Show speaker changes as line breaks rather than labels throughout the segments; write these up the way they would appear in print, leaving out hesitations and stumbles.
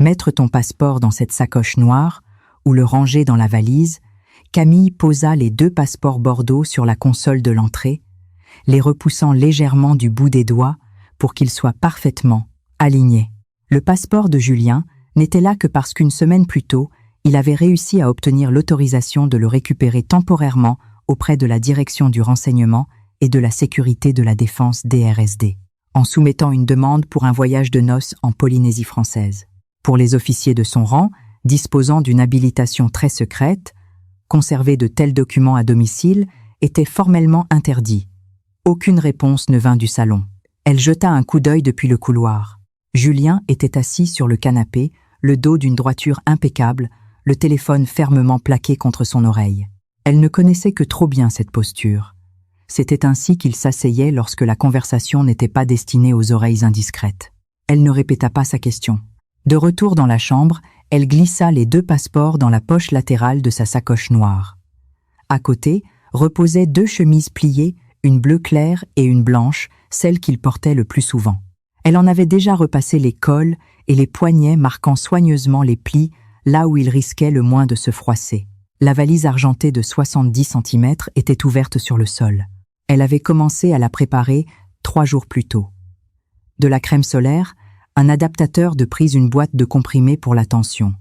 Mettre ton passeport dans cette sacoche noire ou le ranger dans la valise, Camille posa les 2 passeports Bordeaux sur la console de l'entrée, les repoussant légèrement du bout des doigts pour qu'ils soient parfaitement alignés. Le passeport de Julien n'était là que parce qu'une semaine plus tôt, il avait réussi à obtenir l'autorisation de le récupérer temporairement auprès de la Direction du renseignement et de la sécurité de la défense DRSD, en soumettant une demande pour un voyage de noces en Polynésie française. Pour les officiers de son rang, disposant d'une habilitation très secrète, conserver de tels documents à domicile était formellement interdit. Aucune réponse ne vint du salon. Elle jeta un coup d'œil depuis le couloir. Julien était assis sur le canapé, le dos d'une droiture impeccable, le téléphone fermement plaqué contre son oreille. Elle ne connaissait que trop bien cette posture. C'était ainsi qu'il s'asseyait lorsque la conversation n'était pas destinée aux oreilles indiscrètes. Elle ne répéta pas sa question. De retour dans la chambre, elle glissa les 2 passeports dans la poche latérale de sa sacoche noire. À côté, reposaient 2 chemises pliées, une bleue claire et une blanche, celle qu'il portait le plus souvent. Elle en avait déjà repassé les cols et les poignets marquant soigneusement les plis, là où il risquait le moins de se froisser. La valise argentée de 70 cm était ouverte sur le sol. Elle avait commencé à la préparer 3 jours plus tôt. De la crème solaire, un adaptateur de prise, une boîte de comprimés pour la tension.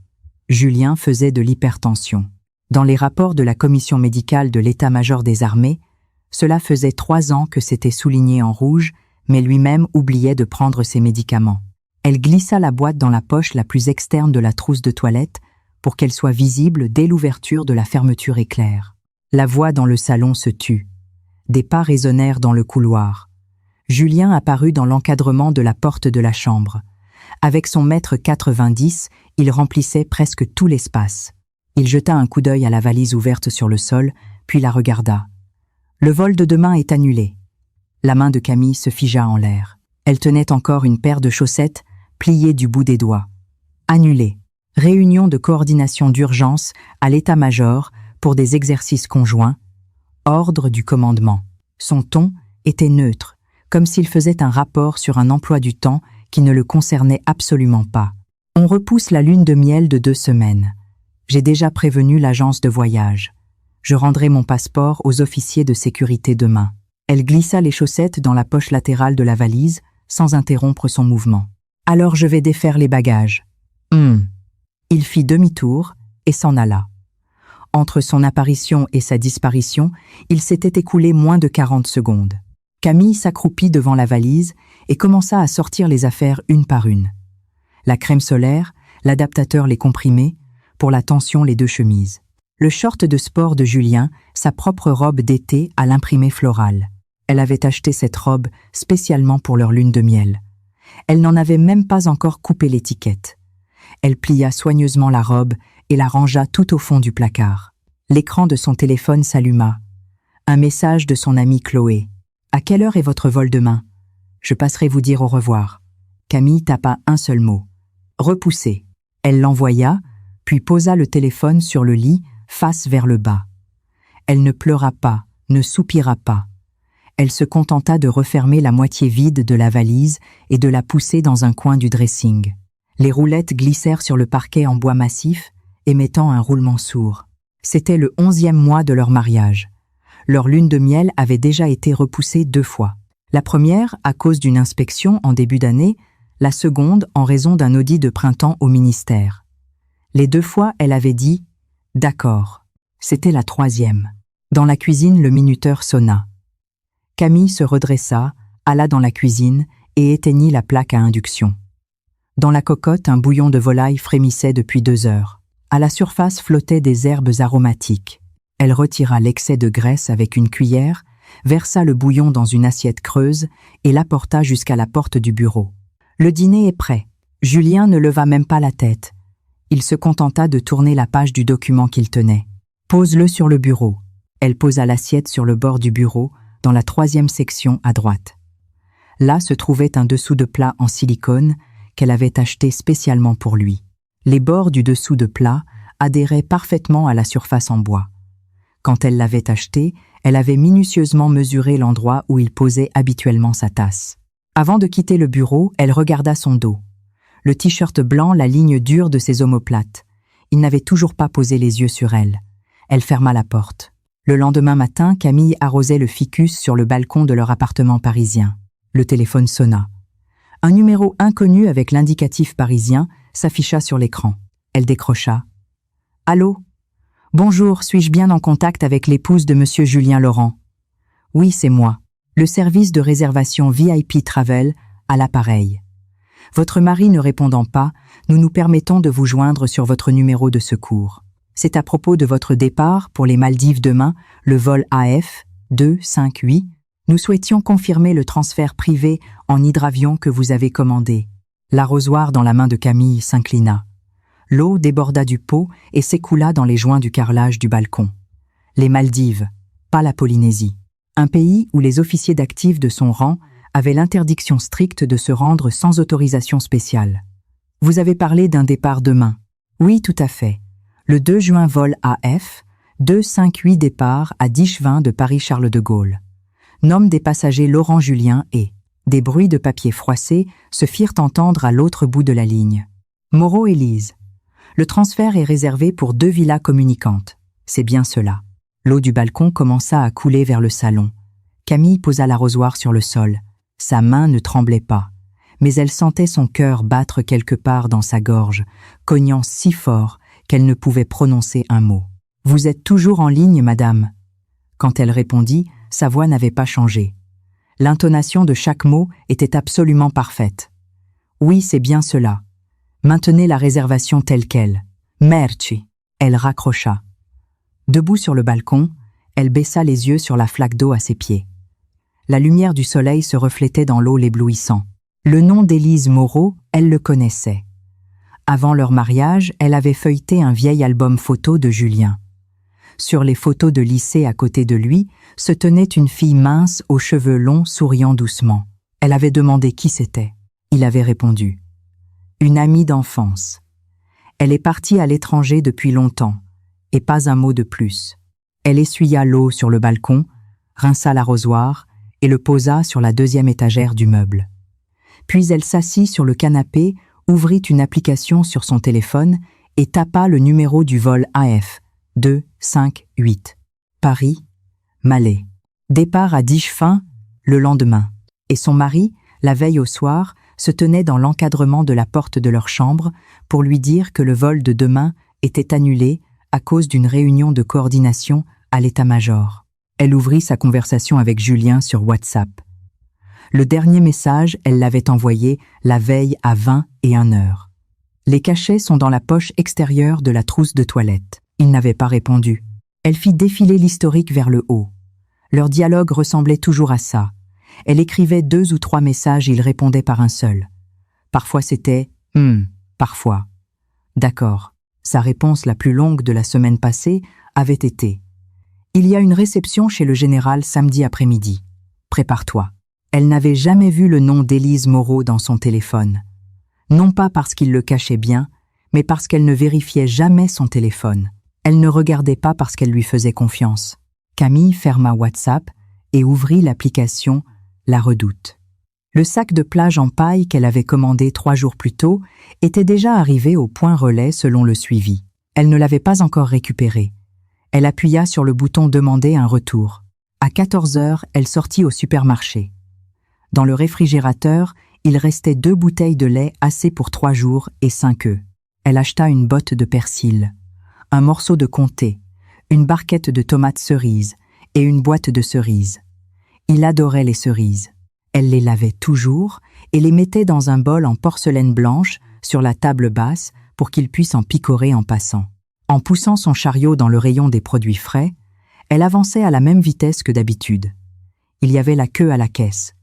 Julien faisait de l'hypertension. Dans les rapports de la commission médicale de l'état-major des armées, cela faisait 3 ans que c'était souligné en rouge, mais lui-même oubliait de prendre ses médicaments. Elle glissa la boîte dans la poche la plus externe de la trousse de toilette pour qu'elle soit visible dès l'ouverture de la fermeture éclair. La voix dans le salon se tut. Des pas résonnèrent dans le couloir. Julien apparut dans l'encadrement de la porte de la chambre. Avec son 1,90 m, il remplissait presque tout l'espace. Il jeta un coup d'œil à la valise ouverte sur le sol, puis la regarda. Le vol de demain est annulé. La main de Camille se figea en l'air. Elle tenait encore une paire de chaussettes pliées du bout des doigts. Annulé. Réunion de coordination d'urgence à l'état-major pour des exercices conjoints. Ordre du commandement. Son ton était neutre, comme s'il faisait un rapport sur un emploi du temps qui ne le concernait absolument pas. On repousse la lune de miel de 2 semaines. J'ai déjà prévenu l'agence de voyage. Je rendrai mon passeport aux officiers de sécurité demain. Elle glissa les chaussettes dans la poche latérale de la valise, sans interrompre son mouvement. Alors je vais défaire les bagages. Il fit demi-tour et s'en alla. Entre son apparition et sa disparition, il s'était écoulé moins de 40 secondes. Camille s'accroupit devant la valise et commença à sortir les affaires une par une. La crème solaire, l'adaptateur, les comprimés, pour la tension les 2 chemises. Le short de sport de Julien, sa propre robe d'été à l'imprimé floral. Elle avait acheté cette robe spécialement pour leur lune de miel. Elle n'en avait même pas encore coupé l'étiquette. Elle plia soigneusement la robe et la rangea tout au fond du placard. L'écran de son téléphone s'alluma. Un message de son amie Chloé. « À quelle heure est votre vol demain ? Je passerai vous dire au revoir. » Camille tapa un seul mot. « Repoussé ». Elle l'envoya, puis posa le téléphone sur le lit, face vers le bas. Elle ne pleura pas, ne soupira pas. Elle se contenta de refermer la moitié vide de la valise et de la pousser dans un coin du dressing. Les roulettes glissèrent sur le parquet en bois massif, émettant un roulement sourd. C'était le 11e mois de leur mariage. Leur lune de miel avait déjà été repoussée 2 fois. La première à cause d'une inspection en début d'année, la seconde en raison d'un audit de printemps au ministère. Les 2 fois, elle avait dit « D'accord ». C'était la 3e. Dans la cuisine, le minuteur sonna. Camille se redressa, alla dans la cuisine et éteignit la plaque à induction. Dans la cocotte, un bouillon de volaille frémissait depuis 2 heures. À la surface flottaient des herbes aromatiques. Elle retira l'excès de graisse avec une cuillère, versa le bouillon dans une assiette creuse et l'apporta jusqu'à la porte du bureau. Le dîner est prêt. Julien ne leva même pas la tête. Il se contenta de tourner la page du document qu'il tenait. Pose-le sur le bureau. Elle posa l'assiette sur le bord du bureau, dans la 3e section à droite. Là se trouvait un dessous de plat en silicone qu'elle avait acheté spécialement pour lui. Les bords du dessous de plat adhéraient parfaitement à la surface en bois. Quand elle l'avait acheté, elle avait minutieusement mesuré l'endroit où il posait habituellement sa tasse. Avant de quitter le bureau, elle regarda son dos. le t-shirt blanc, la ligne dure de ses omoplates. Il n'avait toujours pas posé les yeux sur elle. Elle ferma la porte. Le lendemain matin, Camille arrosait le ficus sur le balcon de leur appartement parisien. Le téléphone sonna. Un numéro inconnu avec l'indicatif parisien s'afficha sur l'écran. Elle décrocha. « Allô ? Bonjour, suis-je bien en contact avec l'épouse de Monsieur Julien Laurent ? Oui, c'est moi. Le service de réservation VIP Travel à l'appareil. Votre mari ne répondant pas, nous nous permettons de vous joindre sur votre numéro de secours. C'est à propos de votre départ pour les Maldives demain, le vol AF 258. Nous souhaitions confirmer le transfert privé en hydravion que vous avez commandé. » L'arrosoir dans la main de Camille s'inclina. L'eau déborda du pot et s'écoula dans les joints du carrelage du balcon. Les Maldives, pas la Polynésie. Un pays où les officiers d'actifs de son rang avaient l'interdiction stricte de se rendre sans autorisation spéciale. Vous avez parlé d'un départ demain. Oui, tout à fait. Le 2 juin vol AF 258 départ à 10h20 de Paris-Charles de Gaulle. Nomme des passagers Laurent Julien et des bruits de papier froissé se firent entendre à l'autre bout de la ligne. Moreau et Lise. Le transfert est réservé pour 2 villas communicantes. C'est bien cela. L'eau du balcon commença à couler vers le salon. Camille posa l'arrosoir sur le sol. Sa main ne tremblait pas, mais elle sentait son cœur battre quelque part dans sa gorge, cognant si fort qu'elle ne pouvait prononcer un mot. « Vous êtes toujours en ligne, madame ?» Quand elle répondit, sa voix n'avait pas changé. L'intonation de chaque mot était absolument parfaite. « Oui, c'est bien cela. Maintenez la réservation telle quelle. Merci. » Elle raccrocha. Debout sur le balcon, elle baissa les yeux sur la flaque d'eau à ses pieds. La lumière du soleil se reflétait dans l'eau l'éblouissant. Le nom d'Élise Moreau, elle le connaissait. Avant leur mariage, elle avait feuilleté un vieil album photo de Julien. Sur les photos de lycée à côté de lui, se tenait une fille mince aux cheveux longs souriant doucement. Elle avait demandé qui c'était. Il avait répondu. Une amie d'enfance. Elle est partie à l'étranger depuis longtemps, et pas un mot de plus. Elle essuya l'eau sur le balcon, rinça l'arrosoir et le posa sur la 2e étagère du meuble. Puis elle s'assit sur le canapé, ouvrit une application sur son téléphone et tapa le numéro du vol AF 258. Paris, Malais. Départ à 10h20 le lendemain. Et son mari, la veille au soir, se tenait dans l'encadrement de la porte de leur chambre pour lui dire que le vol de demain était annulé à cause d'une réunion de coordination à l'état-major. Elle ouvrit sa conversation avec Julien sur WhatsApp. Le dernier message, elle l'avait envoyé la veille à 21h. Les cachets sont dans la poche extérieure de la trousse de toilette. Il n'avait pas répondu. Elle fit défiler l'historique vers le haut. Leur dialogue ressemblait toujours à ça. Elle écrivait 2 ou 3 messages et il répondait par un seul. Parfois c'était « parfois ». D'accord. Sa réponse la plus longue de la semaine passée avait été « Il y a une réception chez le général samedi après-midi. Prépare-toi ». Elle n'avait jamais vu le nom d'Élise Moreau dans son téléphone. Non pas parce qu'il le cachait bien, mais parce qu'elle ne vérifiait jamais son téléphone. Elle ne regardait pas parce qu'elle lui faisait confiance. Camille ferma WhatsApp et ouvrit l'application La Redoute. Le sac de plage en paille qu'elle avait commandé 3 jours plus tôt était déjà arrivé au point relais selon le suivi. Elle ne l'avait pas encore récupéré. Elle appuya sur le bouton « Demander un retour ». À 14h, elle sortit au supermarché. Dans le réfrigérateur, il restait 2 bouteilles de lait assez pour 3 jours et 5 œufs. Elle acheta une botte de persil, un morceau de comté, une barquette de tomates cerises et une boîte de cerises. Il adorait les cerises. Elle les lavait toujours et les mettait dans un bol en porcelaine blanche sur la table basse pour qu'il puisse en picorer en passant. En poussant son chariot dans le rayon des produits frais, elle avançait à la même vitesse que d'habitude. Il y avait la queue à la caisse.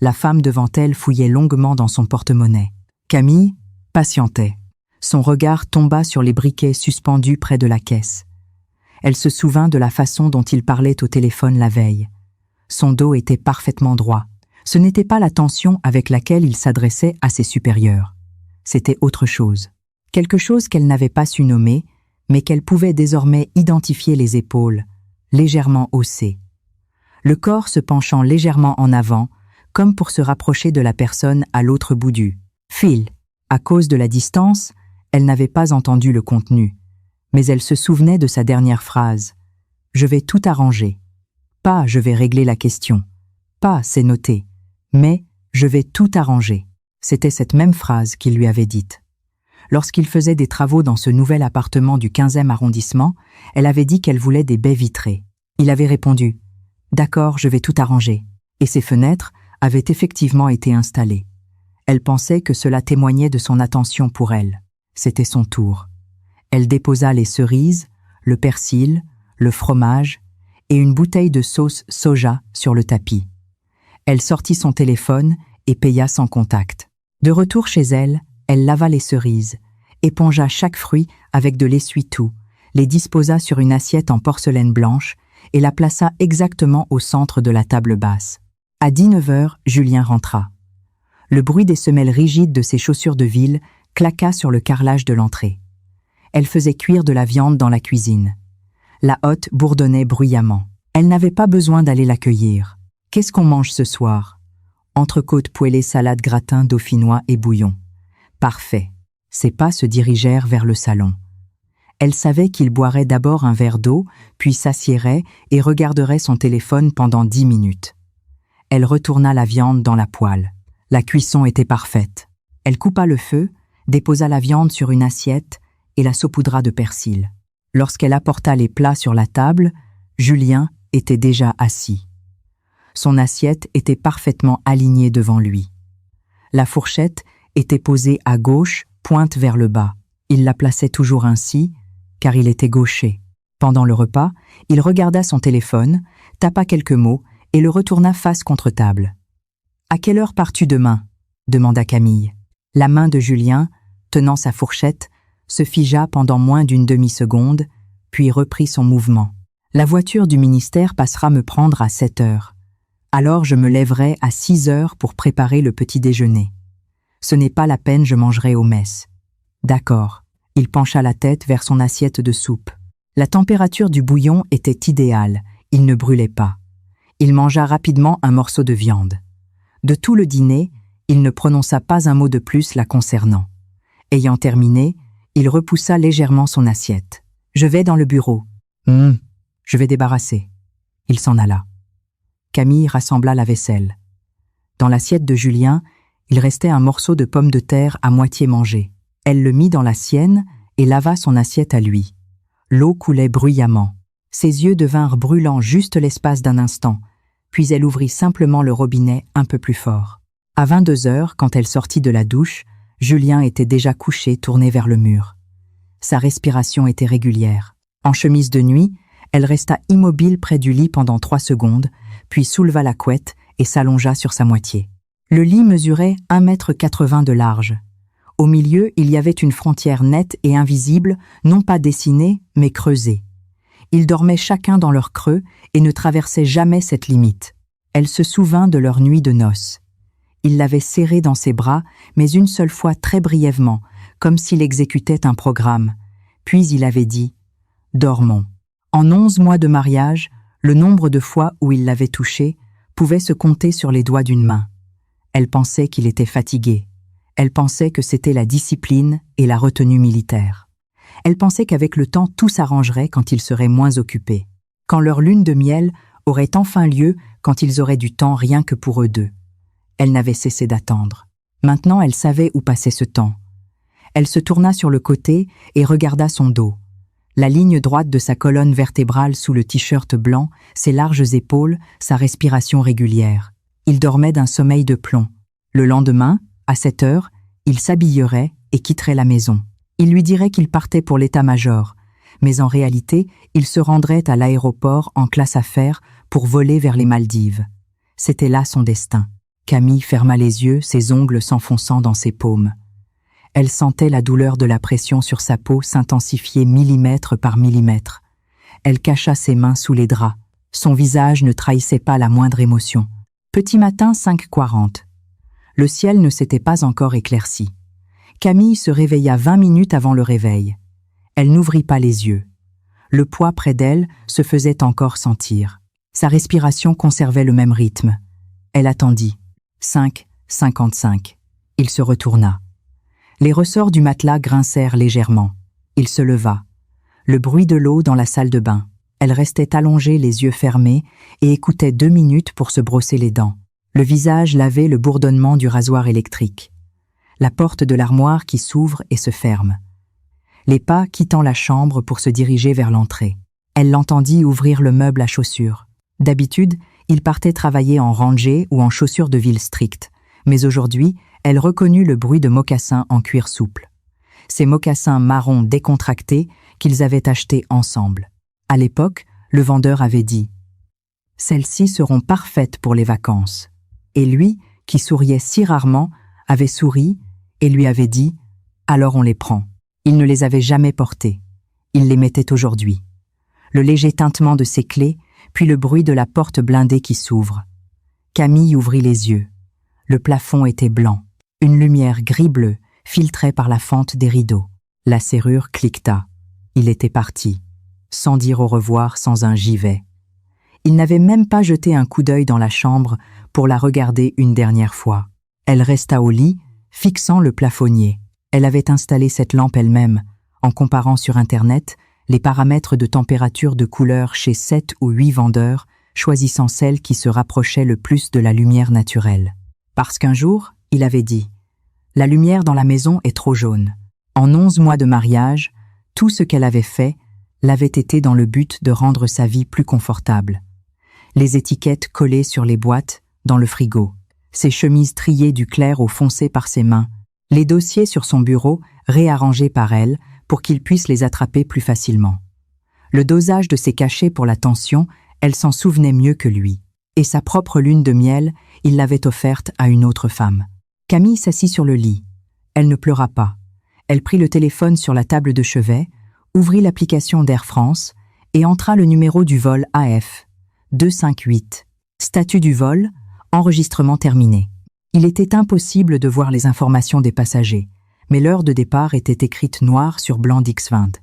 La femme devant elle fouillait longuement dans son porte-monnaie. Camille patientait. Son regard tomba sur les briquets suspendus près de la caisse. Elle se souvint de la façon dont il parlait au téléphone la veille. Son dos était parfaitement droit. Ce n'était pas la tension avec laquelle il s'adressait à ses supérieurs. C'était autre chose. Quelque chose qu'elle n'avait pas su nommer, mais qu'elle pouvait désormais identifier les épaules, légèrement haussées. Le corps se penchant légèrement en avant, comme pour se rapprocher de la personne à l'autre bout du fil. À cause de la distance, elle n'avait pas entendu le contenu, mais elle se souvenait de sa dernière phrase. « Je vais tout arranger. » Pas « je vais régler la question ». Pas « c'est noté ». Mais « je vais tout arranger ». C'était cette même phrase qu'il lui avait dite. Lorsqu'il faisait des travaux dans ce nouvel appartement du 15e arrondissement, elle avait dit qu'elle voulait des baies vitrées. Il avait répondu « D'accord, je vais tout arranger ». Et ses fenêtres avaient effectivement été installées. Elle pensait que cela témoignait de son attention pour elle. C'était son tour. Elle déposa les cerises, le persil, le fromage et une bouteille de sauce soja sur le tapis. Elle sortit son téléphone et paya sans contact. De retour chez elle, elle lava les cerises, épongea chaque fruit avec de l'essuie-tout, les disposa sur une assiette en porcelaine blanche et la plaça exactement au centre de la table basse. À 19h, Julien rentra. Le bruit des semelles rigides de ses chaussures de ville claqua sur le carrelage de l'entrée. Elle faisait cuire de la viande dans la cuisine. La hotte bourdonnait bruyamment. Elle n'avait pas besoin d'aller l'accueillir. « Qu'est-ce qu'on mange ce soir ?» Entrecôte poêlée, salade, gratin, dauphinois et bouillon. Parfait. Ses pas se dirigèrent vers le salon. Elle savait qu'il boirait d'abord un verre d'eau, puis s'assiérait et regarderait son téléphone pendant 10 minutes. Elle retourna la viande dans la poêle. La cuisson était parfaite. Elle coupa le feu, déposa la viande sur une assiette et la saupoudra de persil. Lorsqu'elle apporta les plats sur la table, Julien était déjà assis. Son assiette était parfaitement alignée devant lui. La fourchette était posée à gauche, pointe vers le bas. Il la plaçait toujours ainsi, car il était gaucher. Pendant le repas, il regarda son téléphone, tapa quelques mots et le retourna face contre table. « À quelle heure pars-tu demain ?» demanda Camille. La main de Julien, tenant sa fourchette, se figea pendant moins d'une demi-seconde, puis reprit son mouvement. « La voiture du ministère passera me prendre à 7h. Alors je me lèverai à 6h pour préparer le petit déjeuner. Ce n'est pas la peine, je mangerai aux messes. » « D'accord. » Il pencha la tête vers son assiette de soupe. La température du bouillon était idéale, il ne brûlait pas. Il mangea rapidement un morceau de viande. De tout le dîner, il ne prononça pas un mot de plus la concernant. Ayant terminé, il repoussa légèrement son assiette. « Je vais dans le bureau. »« Je vais débarrasser. » Il s'en alla. Camille rassembla la vaisselle. Dans l'assiette de Julien, il restait un morceau de pomme de terre à moitié mangé. Elle le mit dans la sienne et lava son assiette à lui. L'eau coulait bruyamment. Ses yeux devinrent brûlants juste l'espace d'un instant, puis elle ouvrit simplement le robinet un peu plus fort. À 22h, quand elle sortit de la douche, Julien était déjà couché, tourné vers le mur. Sa respiration était régulière. En chemise de nuit, elle resta immobile près du lit pendant 3 secondes, puis souleva la couette et s'allongea sur sa moitié. Le lit mesurait 1,80 m de large. Au milieu, il y avait une frontière nette et invisible, non pas dessinée, mais creusée. Ils dormaient chacun dans leur creux et ne traversaient jamais cette limite. Elle se souvint de leur nuit de noces. Il l'avait serrée dans ses bras, mais une seule fois très brièvement, comme s'il exécutait un programme. Puis il avait dit « Dormons ». En 11 mois de mariage, le nombre de fois où il l'avait touchée pouvait se compter sur les doigts d'une main. Elle pensait qu'il était fatigué. Elle pensait que c'était la discipline et la retenue militaire. Elle pensait qu'avec le temps, tout s'arrangerait quand ils seraient moins occupés. Quand leur lune de miel aurait enfin lieu, quand ils auraient du temps rien que pour eux deux. Elle n'avait cessé d'attendre. Maintenant, elle savait où passait ce temps. Elle se tourna sur le côté et regarda son dos. La ligne droite de sa colonne vertébrale sous le t-shirt blanc, ses larges épaules, sa respiration régulière. Il dormait d'un sommeil de plomb. Le lendemain, à 7h, il s'habillerait et quitterait la maison. Il lui dirait qu'il partait pour l'état-major, mais en réalité, il se rendrait à l'aéroport en classe affaires pour voler vers les Maldives. C'était là son destin. Camille ferma les yeux, ses ongles s'enfonçant dans ses paumes. Elle sentait la douleur de la pression sur sa peau s'intensifier millimètre par millimètre. Elle cacha ses mains sous les draps. Son visage ne trahissait pas la moindre émotion. Petit matin, 5h40. Le ciel ne s'était pas encore éclairci. Camille se réveilla 20 minutes avant le réveil. Elle n'ouvrit pas les yeux. Le poids près d'elle se faisait encore sentir. Sa respiration conservait le même rythme. Elle attendit. 5h55. Il se retourna. Les ressorts du matelas grincèrent légèrement. Il se leva. Le bruit de l'eau dans la salle de bain. Elle restait allongée, les yeux fermés, et écoutait 2 minutes pour se brosser les dents. Le visage lavé, le bourdonnement du rasoir électrique. La porte de l'armoire qui s'ouvre et se ferme. Les pas quittant la chambre pour se diriger vers l'entrée. Elle l'entendit ouvrir le meuble à chaussures. D'habitude, il partait travailler en rangé ou en chaussures de ville strictes, mais aujourd'hui, elle reconnut le bruit de mocassins en cuir souple. Ces mocassins marrons décontractés qu'ils avaient achetés ensemble. À l'époque, le vendeur avait dit « Celles-ci seront parfaites pour les vacances ». Et lui, qui souriait si rarement, avait souri et lui avait dit « Alors on les prend ». Il ne les avait jamais portées. Il les mettait aujourd'hui. Le léger tintement de ses clés, puis le bruit de la porte blindée qui s'ouvre. Camille ouvrit les yeux. Le plafond était blanc. Une lumière gris-bleu filtrait par la fente des rideaux. La serrure cliqueta. Il était parti, sans dire au revoir, sans un j'y vais. Il n'avait même pas jeté un coup d'œil dans la chambre pour la regarder une dernière fois. Elle resta au lit, fixant le plafonnier. Elle avait installé cette lampe elle-même, en comparant sur Internet les paramètres de température de couleur chez 7 ou 8 vendeurs, choisissant celle qui se rapprochait le plus de la lumière naturelle. Parce qu'un jour, il avait dit « La lumière dans la maison est trop jaune ». En 11 mois de mariage, tout ce qu'elle avait fait l'avait été dans le but de rendre sa vie plus confortable. Les étiquettes collées sur les boîtes, dans le frigo, ses chemises triées du clair au foncé par ses mains, les dossiers sur son bureau réarrangés par elle pour qu'il puisse les attraper plus facilement. Le dosage de ses cachets pour la tension, elle s'en souvenait mieux que lui. Et sa propre lune de miel, il l'avait offerte à une autre femme. Camille s'assit sur le lit. Elle ne pleura pas. Elle prit le téléphone sur la table de chevet, ouvrit l'application d'Air France et entra le numéro du vol AF 258. Statut du vol, enregistrement terminé. Il était impossible de voir les informations des passagers, mais l'heure de départ était écrite noir sur blanc d'X20.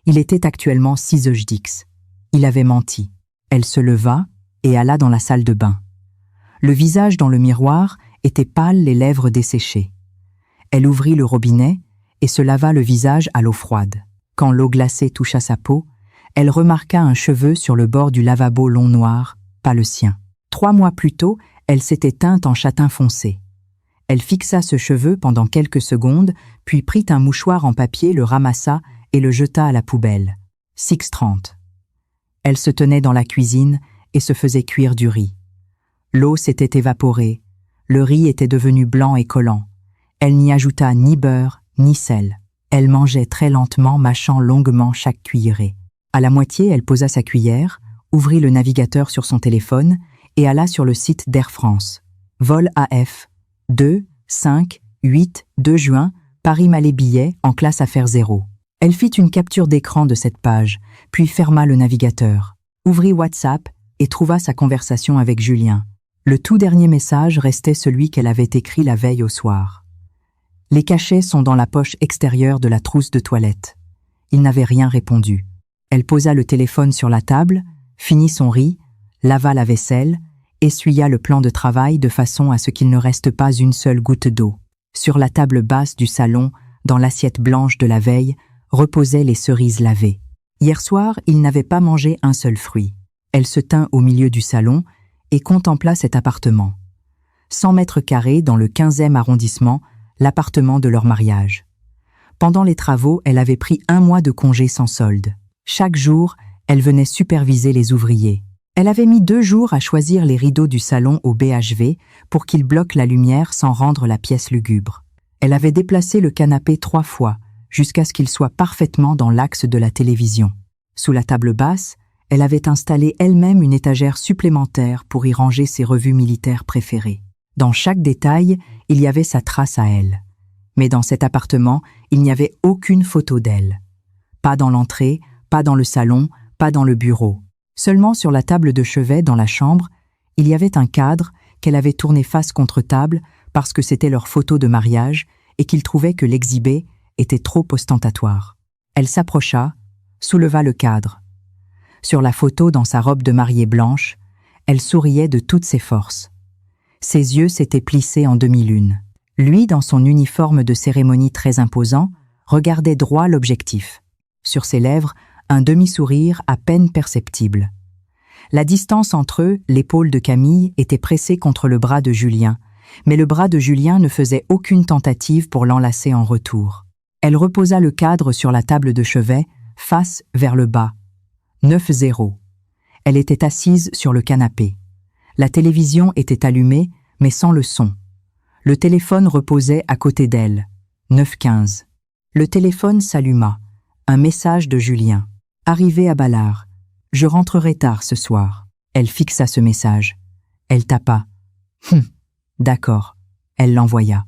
Il était actuellement 6h10. Il avait menti. Elle se leva et alla dans la salle de bain. Le visage dans le miroir était pâle, les lèvres desséchées. Elle ouvrit le robinet et se lava le visage à l'eau froide. Quand l'eau glacée toucha sa peau, elle remarqua un cheveu sur le bord du lavabo long noir, pas le sien. 3 mois plus tôt, elle s'était teinte en châtain foncé. Elle fixa ce cheveu pendant quelques secondes, puis prit un mouchoir en papier, le ramassa et le jeta à la poubelle. 6h30. Elle se tenait dans la cuisine et se faisait cuire du riz. L'eau s'était évaporée, le riz était devenu blanc et collant. Elle n'y ajouta ni beurre, ni sel. Elle mangeait très lentement, mâchant longuement chaque cuillerée. À la moitié, elle posa sa cuillère, ouvrit le navigateur sur son téléphone et alla sur le site d'Air France. Vol AF 2, 5, 8, 2 juin, Paris-Malais billets en classe affaires 0. Elle fit une capture d'écran de cette page, puis ferma le navigateur, ouvrit WhatsApp et trouva sa conversation avec Julien. Le tout dernier message restait celui qu'elle avait écrit la veille au soir. Les cachets sont dans la poche extérieure de la trousse de toilette. Il n'avait rien répondu. Elle posa le téléphone sur la table, finit son riz, lava la vaisselle, essuya le plan de travail de façon à ce qu'il ne reste pas une seule goutte d'eau. Sur la table basse du salon, dans l'assiette blanche de la veille, reposaient les cerises lavées. Hier soir, il n'avait pas mangé un seul fruit. Elle se tint au milieu du salon et contempla cet appartement. 100 mètres carrés dans le 15e arrondissement, l'appartement de leur mariage. Pendant les travaux, elle avait pris 1 mois de congé sans solde. Chaque jour, elle venait superviser les ouvriers. Elle avait mis 2 jours à choisir les rideaux du salon au BHV pour qu'ils bloquent la lumière sans rendre la pièce lugubre. Elle avait déplacé le canapé 3 fois, jusqu'à ce qu'il soit parfaitement dans l'axe de la télévision. Sous la table basse, elle avait installé elle-même une étagère supplémentaire pour y ranger ses revues militaires préférées. Dans chaque détail, il y avait sa trace à elle. Mais dans cet appartement, il n'y avait aucune photo d'elle. Pas dans l'entrée, pas dans le salon, pas dans le bureau. Seulement sur la table de chevet dans la chambre, il y avait un cadre qu'elle avait tourné face contre table parce que c'était leur photo de mariage et qu'il trouvait que l'exhibé était trop ostentatoire. Elle s'approcha, souleva le cadre. Sur la photo dans sa robe de mariée blanche, elle souriait de toutes ses forces. Ses yeux s'étaient plissés en demi-lune. Lui, dans son uniforme de cérémonie très imposant, regardait droit l'objectif. Sur ses lèvres, un demi-sourire à peine perceptible. La distance entre eux, l'épaule de Camille, était pressée contre le bras de Julien, mais le bras de Julien ne faisait aucune tentative pour l'enlacer en retour. Elle reposa le cadre sur la table de chevet, face vers le bas. 9-0. Elle était assise sur le canapé. La télévision était allumée, mais sans le son. Le téléphone reposait à côté d'elle. 9-15. Le téléphone s'alluma. Un message de Julien. Arrivé à Ballard. Je rentrerai tard ce soir. Elle fixa ce message. Elle tapa. D'accord. Elle l'envoya.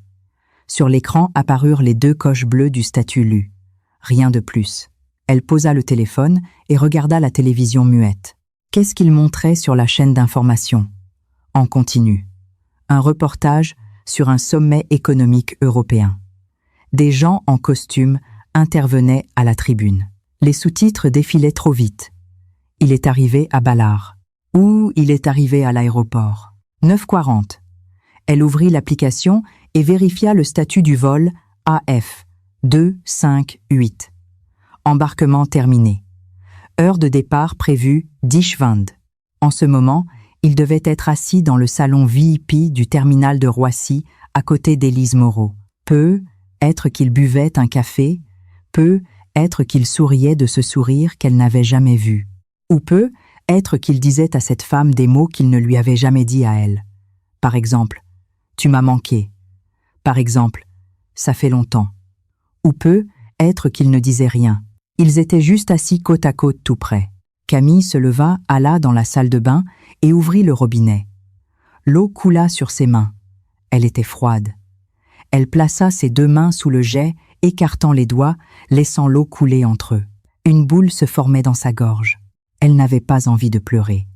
Sur l'écran apparurent les 2 coches bleues du statut lu. Rien de plus. Elle posa le téléphone et regarda la télévision muette. Qu'est-ce qu'il montrait sur la chaîne d'information? En continu. Un reportage sur un sommet économique européen. Des gens en costume intervenaient à la tribune. Les sous-titres défilaient trop vite. Il est arrivé à Ballard. Ou il est arrivé à l'aéroport. 9h40. Elle ouvrit l'application et vérifia le statut du vol AF 258. Embarquement terminé. Heure de départ prévue 10h20. En ce moment, il devait être assis dans le salon VIP du terminal de Roissy, à côté d'Élise Moreau. Peut être qu'il buvait un café, peut être qu'il souriait de ce sourire qu'elle n'avait jamais vu. Ou peut être qu'il disait à cette femme des mots qu'il ne lui avait jamais dit à elle. Par exemple, « Tu m'as manqué ». Par exemple, « Ça fait longtemps ». Ou peut être qu'il ne disait rien. Ils étaient juste assis côte à côte tout près. Camille se leva, alla dans la salle de bain et ouvrit le robinet. L'eau coula sur ses mains. Elle était froide. Elle plaça ses 2 mains sous le jet, écartant les doigts, laissant l'eau couler entre eux. Une boule se formait dans sa gorge. Elle n'avait pas envie de pleurer.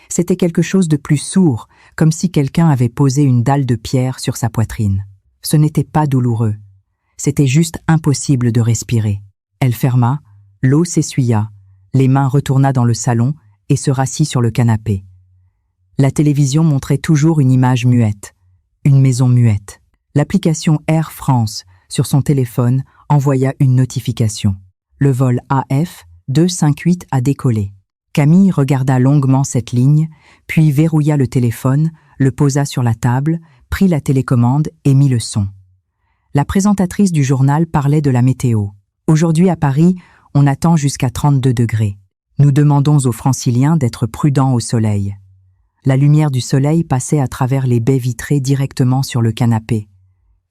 C'était quelque chose de plus sourd, comme si quelqu'un avait posé une dalle de pierre sur sa poitrine. Ce n'était pas douloureux. C'était juste impossible de respirer. Elle ferma, l'eau s'essuya, les mains retourna dans le salon et se rassit sur le canapé. La télévision montrait toujours une image muette, une maison muette. L'application Air France, sur son téléphone, envoya une notification. Le vol AF 258 a décollé. Camille regarda longuement cette ligne, puis verrouilla le téléphone, le posa sur la table, prit la télécommande et mit le son. La présentatrice du journal parlait de la météo. Aujourd'hui à Paris, on attend jusqu'à 32 degrés. Nous demandons aux Franciliens d'être prudents au soleil. La lumière du soleil passait à travers les baies vitrées directement sur le canapé.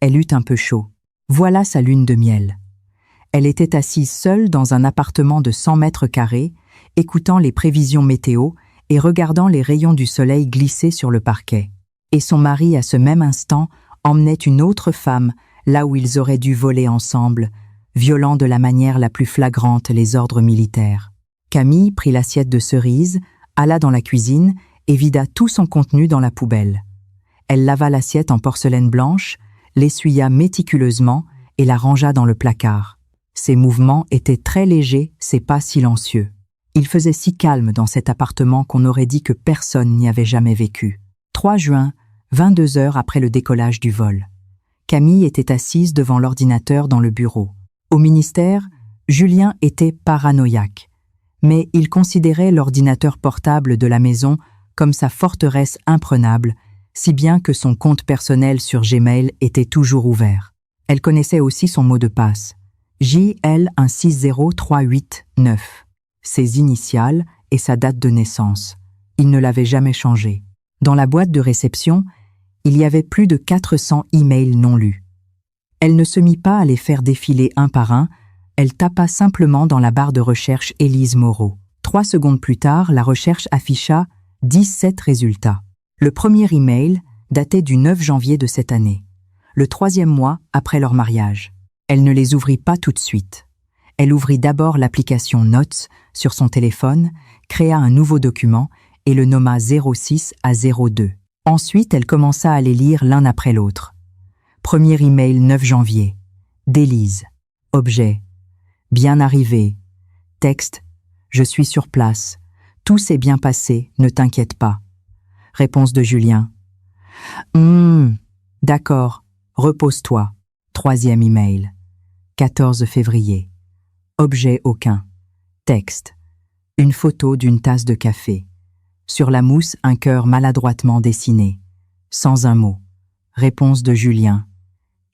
Elle eut un peu chaud. Voilà sa lune de miel. Elle était assise seule dans un appartement de 100 mètres carrés, écoutant les prévisions météo et regardant les rayons du soleil glisser sur le parquet. Et son mari, à ce même instant, emmenait une autre femme là où ils auraient dû voler ensemble, violant de la manière la plus flagrante les ordres militaires. Camille prit l'assiette de cerises, alla dans la cuisine et vida tout son contenu dans la poubelle. Elle lava l'assiette en porcelaine blanche, l'essuya méticuleusement et la rangea dans le placard. Ses mouvements étaient très légers, ses pas silencieux. Il faisait si calme dans cet appartement qu'on aurait dit que personne n'y avait jamais vécu. 3 juin, 22 heures après le décollage du vol. Camille était assise devant l'ordinateur dans le bureau. Au ministère, Julien était paranoïaque. Mais il considérait l'ordinateur portable de la maison comme sa forteresse imprenable, si bien que son compte personnel sur Gmail était toujours ouvert. Elle connaissait aussi son mot de passe, JL160389, ses initiales et sa date de naissance. Il ne l'avait jamais changé. Dans la boîte de réception, il y avait plus de 400 emails non lus. Elle ne se mit pas à les faire défiler un par un, elle tapa simplement dans la barre de recherche Élise Moreau. 3 secondes plus tard, la recherche afficha 17 résultats. Le premier email datait du 9 janvier de cette année, le 3e mois après leur mariage. Elle ne les ouvrit pas tout de suite. Elle ouvrit d'abord l'application Notes sur son téléphone, créa un nouveau document et le nomma 06 à 02. Ensuite, elle commença à les lire l'un après l'autre. Premier email 9 janvier. D'Élise. Objet. Bien arrivé. Texte. Je suis sur place. Tout s'est bien passé, ne t'inquiète pas. Réponse de Julien. D'accord. Repose-toi. 3e email. 14 février. Objet aucun. Texte. Une photo d'une tasse de café. Sur la mousse, un cœur maladroitement dessiné. Sans un mot. Réponse de Julien.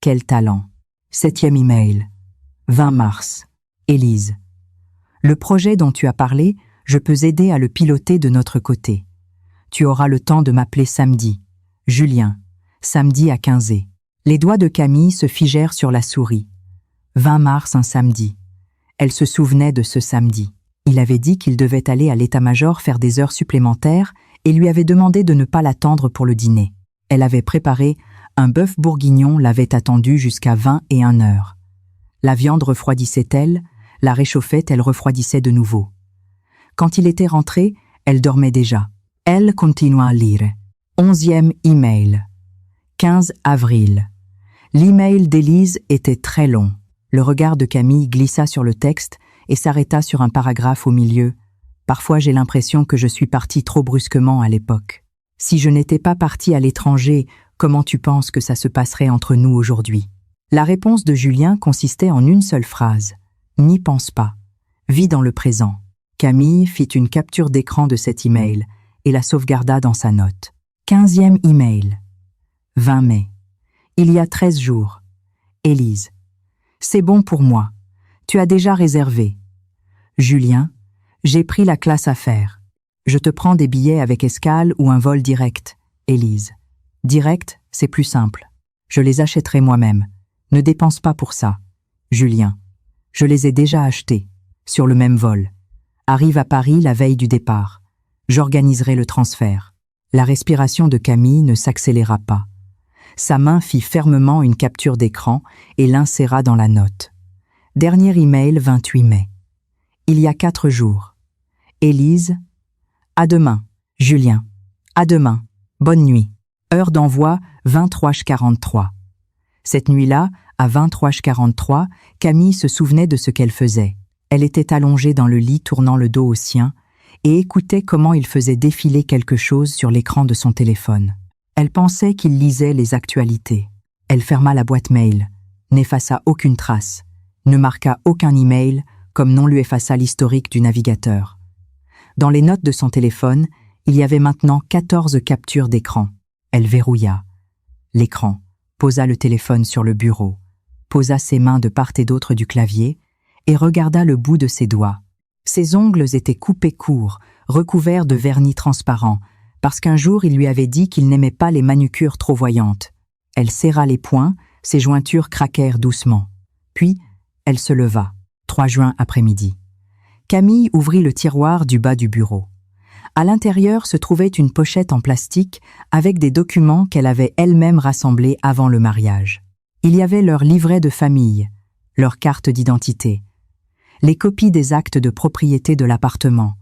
Quel talent. 7e email. 20 mars. Élise. Le projet dont tu as parlé, je peux aider à le piloter de notre côté. Tu auras le temps de m'appeler samedi. Julien. Samedi à 15h. Les doigts de Camille se figèrent sur la souris. 20 mars, un samedi. Elle se souvenait de ce samedi. Il avait dit qu'il devait aller à l'état-major faire des heures supplémentaires et lui avait demandé de ne pas l'attendre pour le dîner. Elle avait préparé un bœuf bourguignon, l'avait attendu jusqu'à 21h. La viande refroidissait-elle, la réchauffait, elle refroidissait de nouveau. Quand il était rentré, elle dormait déjà. Elle continua à lire. 11e email. 15 avril. L'email d'Élise était très long. Le regard de Camille glissa sur le texte et s'arrêta sur un paragraphe au milieu. Parfois j'ai l'impression que je suis partie trop brusquement à l'époque. Si je n'étais pas partie à l'étranger, comment tu penses que ça se passerait entre nous aujourd'hui? La réponse de Julien consistait en une seule phrase. N'y pense pas. Vis dans le présent. Camille fit une capture d'écran de cet email et la sauvegarda dans sa note. 15e email. 20 mai. Il y a 13 jours. Élise. C'est bon pour moi. Tu as déjà réservé. Julien. J'ai pris la classe affaires. Je te prends des billets avec escale ou un vol direct. Élise. Direct, c'est plus simple. Je les achèterai moi-même. Ne dépense pas pour ça. Julien. Je les ai déjà achetés. Sur le même vol. Arrive à Paris la veille du départ. J'organiserai le transfert. La respiration de Camille ne s'accéléra pas. Sa main fit fermement une capture d'écran et l'inséra dans la note. Dernier email 28 mai. Il y a 4 jours. Élise. À demain. Julien. À demain. Bonne nuit. Heure d'envoi 23h43. Cette nuit-là, à 23h43, Camille se souvenait de ce qu'elle faisait. Elle était allongée dans le lit tournant le dos au sien et écoutait comment il faisait défiler quelque chose sur l'écran de son téléphone. Elle pensait qu'il lisait les actualités. Elle ferma la boîte mail, n'effaça aucune trace, ne marqua aucun email comme non lui effaça l'historique du navigateur. Dans les notes de son téléphone, il y avait maintenant 14 captures d'écran. Elle verrouilla l'écran, posa le téléphone sur le bureau, posa ses mains de part et d'autre du clavier et regarda le bout de ses doigts. Ses ongles étaient coupés courts, recouverts de vernis transparent, parce qu'un jour il lui avait dit qu'il n'aimait pas les manucures trop voyantes. Elle serra les poings, ses jointures craquèrent doucement. Puis, elle se leva. 3 juin après-midi. Camille ouvrit le tiroir du bas du bureau. À l'intérieur se trouvait une pochette en plastique avec des documents qu'elle avait elle-même rassemblés avant le mariage. Il y avait leur livret de famille, leur carte d'identité, les copies des actes de propriété de l'appartement,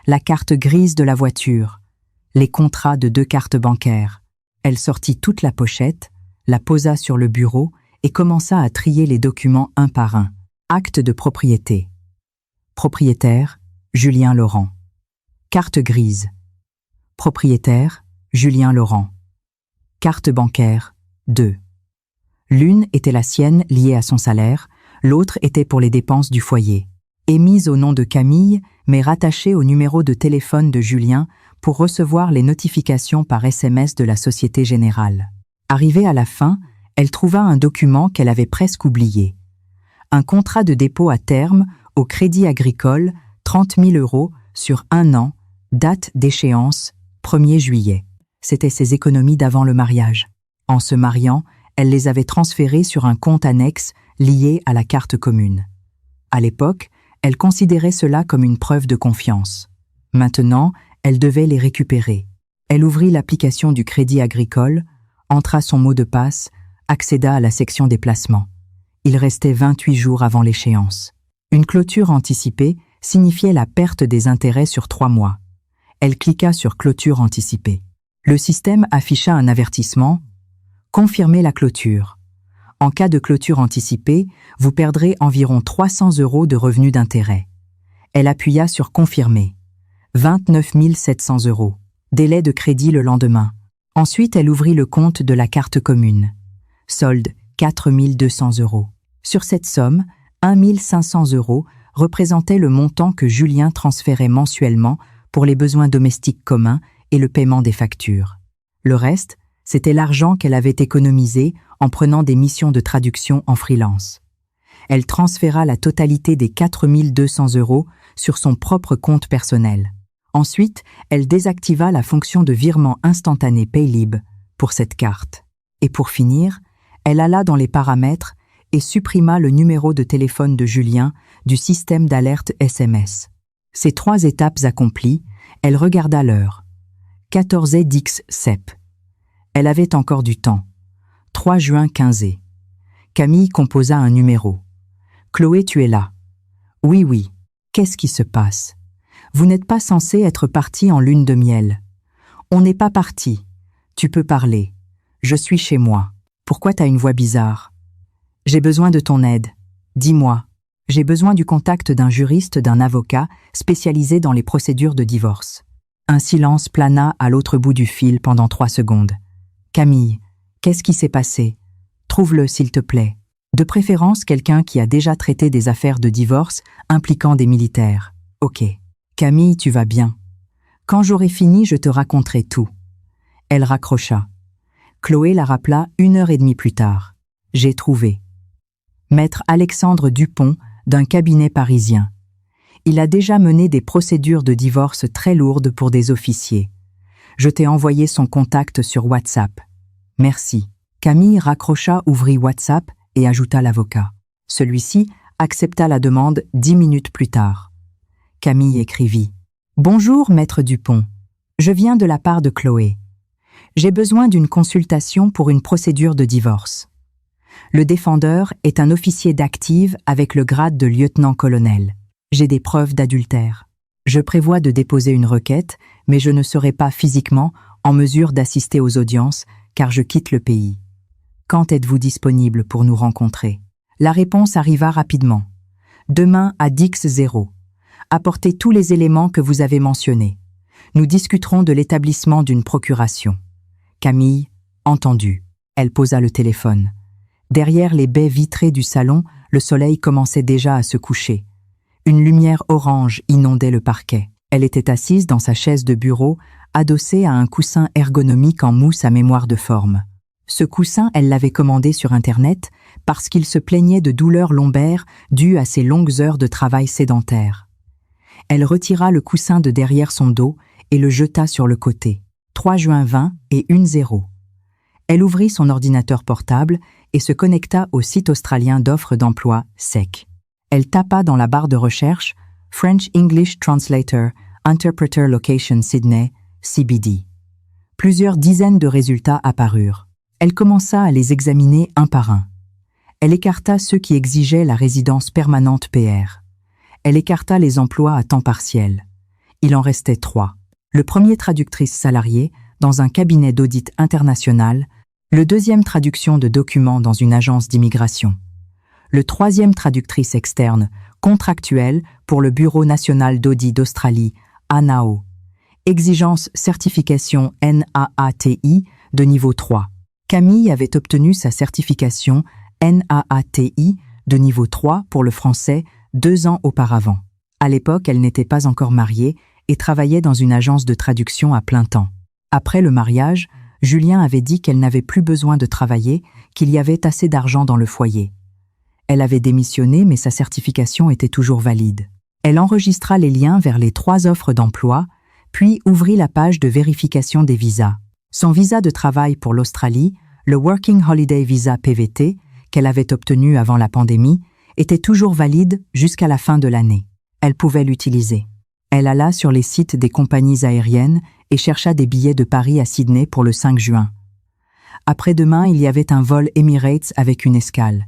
la carte grise de la voiture, les contrats de 2 cartes bancaires. Elle sortit toute la pochette, la posa sur le bureau et commença à trier les documents un par un. Acte de propriété. Propriétaire, Julien Laurent. Carte grise. Propriétaire, Julien Laurent. Carte bancaire, 2. L'une était la sienne liée à son salaire, l'autre était pour les dépenses du foyer. Émise au nom de Camille, mais rattachée au numéro de téléphone de Julien pour recevoir les notifications par SMS de la Société Générale. Arrivée à la fin, elle trouva un document qu'elle avait presque oublié. Un contrat de dépôt à terme au Crédit Agricole, 30 000 € sur 1 an, date d'échéance 1er juillet. C'étaient ses économies d'avant le mariage. En se mariant, elle les avait transférées sur un compte annexe lié à la carte commune. À l'époque, elle considérait cela comme une preuve de confiance. Maintenant, elle devait les récupérer. Elle ouvrit l'application du Crédit Agricole, entra son mot de passe, accéda à la section des placements. Il restait 28 jours avant l'échéance. Une clôture anticipée signifiait la perte des intérêts sur 3 mois. Elle cliqua sur « Clôture anticipée ». Le système afficha un avertissement « Confirmez la clôture ». En cas de clôture anticipée, vous perdrez environ 300 € de revenus d'intérêt. Elle appuya sur « Confirmer ». 29 700 €. Délai de crédit le lendemain. Ensuite, elle ouvrit le compte de la carte commune. Solde 4 200 €. Sur cette somme, 1 500 € représentait le montant que Julien transférait mensuellement pour les besoins domestiques communs et le paiement des factures. Le reste, c'était l'argent qu'elle avait économisé en prenant des missions de traduction en freelance. Elle transféra la totalité des 4 200 € sur son propre compte personnel. Ensuite, elle désactiva la fonction de virement instantané Paylib pour cette carte. Et pour finir, elle alla dans les paramètres et supprima le numéro de téléphone de Julien du système d'alerte SMS. Ces 3 étapes accomplies, elle regarda l'heure. 14h10 CEP. Elle avait encore du temps. 3 juin 15h. Camille composa un numéro. « Chloé, tu es là. »« Oui. Qu'est-ce qui se passe ? Vous n'êtes pas censé être parti en lune de miel. »« On n'est pas parti. Tu peux parler. Je suis chez moi. Pourquoi t'as une voix bizarre ? » ?»« J'ai besoin de ton aide. Dis-moi. J'ai besoin du contact d'un juriste, d'un avocat spécialisé dans les procédures de divorce. » Un silence plana à l'autre bout du fil pendant 3 secondes. « Camille, qu'est-ce qui s'est passé ? Trouve-le, s'il te plaît. De préférence, quelqu'un qui a déjà traité des affaires de divorce impliquant des militaires. Ok. Camille, tu vas bien. Quand j'aurai fini, je te raconterai tout. » Elle raccrocha. Chloé la rappela 1h30 plus tard. « J'ai trouvé. Maître Alexandre Dupont, d'un cabinet parisien. Il a déjà mené des procédures de divorce très lourdes pour des officiers. Je t'ai envoyé son contact sur WhatsApp. Merci. » Camille raccrocha, ouvrit WhatsApp et ajouta l'avocat. Celui-ci accepta la demande 10 minutes plus tard. Camille écrivit « Bonjour, maître Dupont. Je viens de la part de Chloé. J'ai besoin d'une consultation pour une procédure de divorce. Le défendeur est un officier d'active avec le grade de lieutenant-colonel. J'ai des preuves d'adultère. Je prévois de déposer une requête, mais je ne serai pas physiquement en mesure d'assister aux audiences car je quitte le pays. Quand êtes-vous disponible pour nous rencontrer ? » La réponse arriva rapidement. « Demain à Dix-0. Apportez tous les éléments que vous avez mentionnés. Nous discuterons de l'établissement d'une procuration. » Camille, entendu. Elle posa le téléphone. Derrière les baies vitrées du salon, le soleil commençait déjà à se coucher. Une lumière orange inondait le parquet. Elle était assise dans sa chaise de bureau, adossée à un coussin ergonomique en mousse à mémoire de forme. Ce coussin, elle l'avait commandé sur Internet parce qu'il se plaignait de douleurs lombaires dues à ses longues heures de travail sédentaire. Elle retira le coussin de derrière son dos et le jeta sur le côté. 3 juin 20 et 1-0. Elle ouvrit son ordinateur portable et se connecta au site australien d'offres d'emploi SEC. Elle tapa dans la barre de recherche « French English Translator, Interpreter Location Sydney, CBD ». Plusieurs dizaines de résultats apparurent. Elle commença à les examiner un par un. Elle écarta ceux qui exigeaient la résidence permanente PR. Elle écarta les emplois à temps partiel. Il en restait 3. Le premier, traductrice salariée dans un cabinet d'audit international. Le deuxième, traduction de documents dans une agence d'immigration. Le troisième, traductrice externe, contractuelle pour le Bureau national d'audit d'Australie, ANAO. Exigence certification NAATI de niveau 3. Camille avait obtenu sa certification NAATI de niveau 3 pour le français 2 ans auparavant. À l'époque, elle n'était pas encore mariée et travaillait dans une agence de traduction à plein temps. Après le mariage, Julien avait dit qu'elle n'avait plus besoin de travailler, qu'il y avait assez d'argent dans le foyer. Elle avait démissionné, mais sa certification était toujours valide. Elle enregistra les liens vers les 3 offres d'emploi, puis ouvrit la page de vérification des visas. Son visa de travail pour l'Australie, le Working Holiday Visa PVT, qu'elle avait obtenu avant la pandémie, était toujours valide jusqu'à la fin de l'année. Elle pouvait l'utiliser. Elle alla sur les sites des compagnies aériennes et chercha des billets de Paris à Sydney pour le 5 juin. Après-demain, il y avait un vol Emirates avec une escale.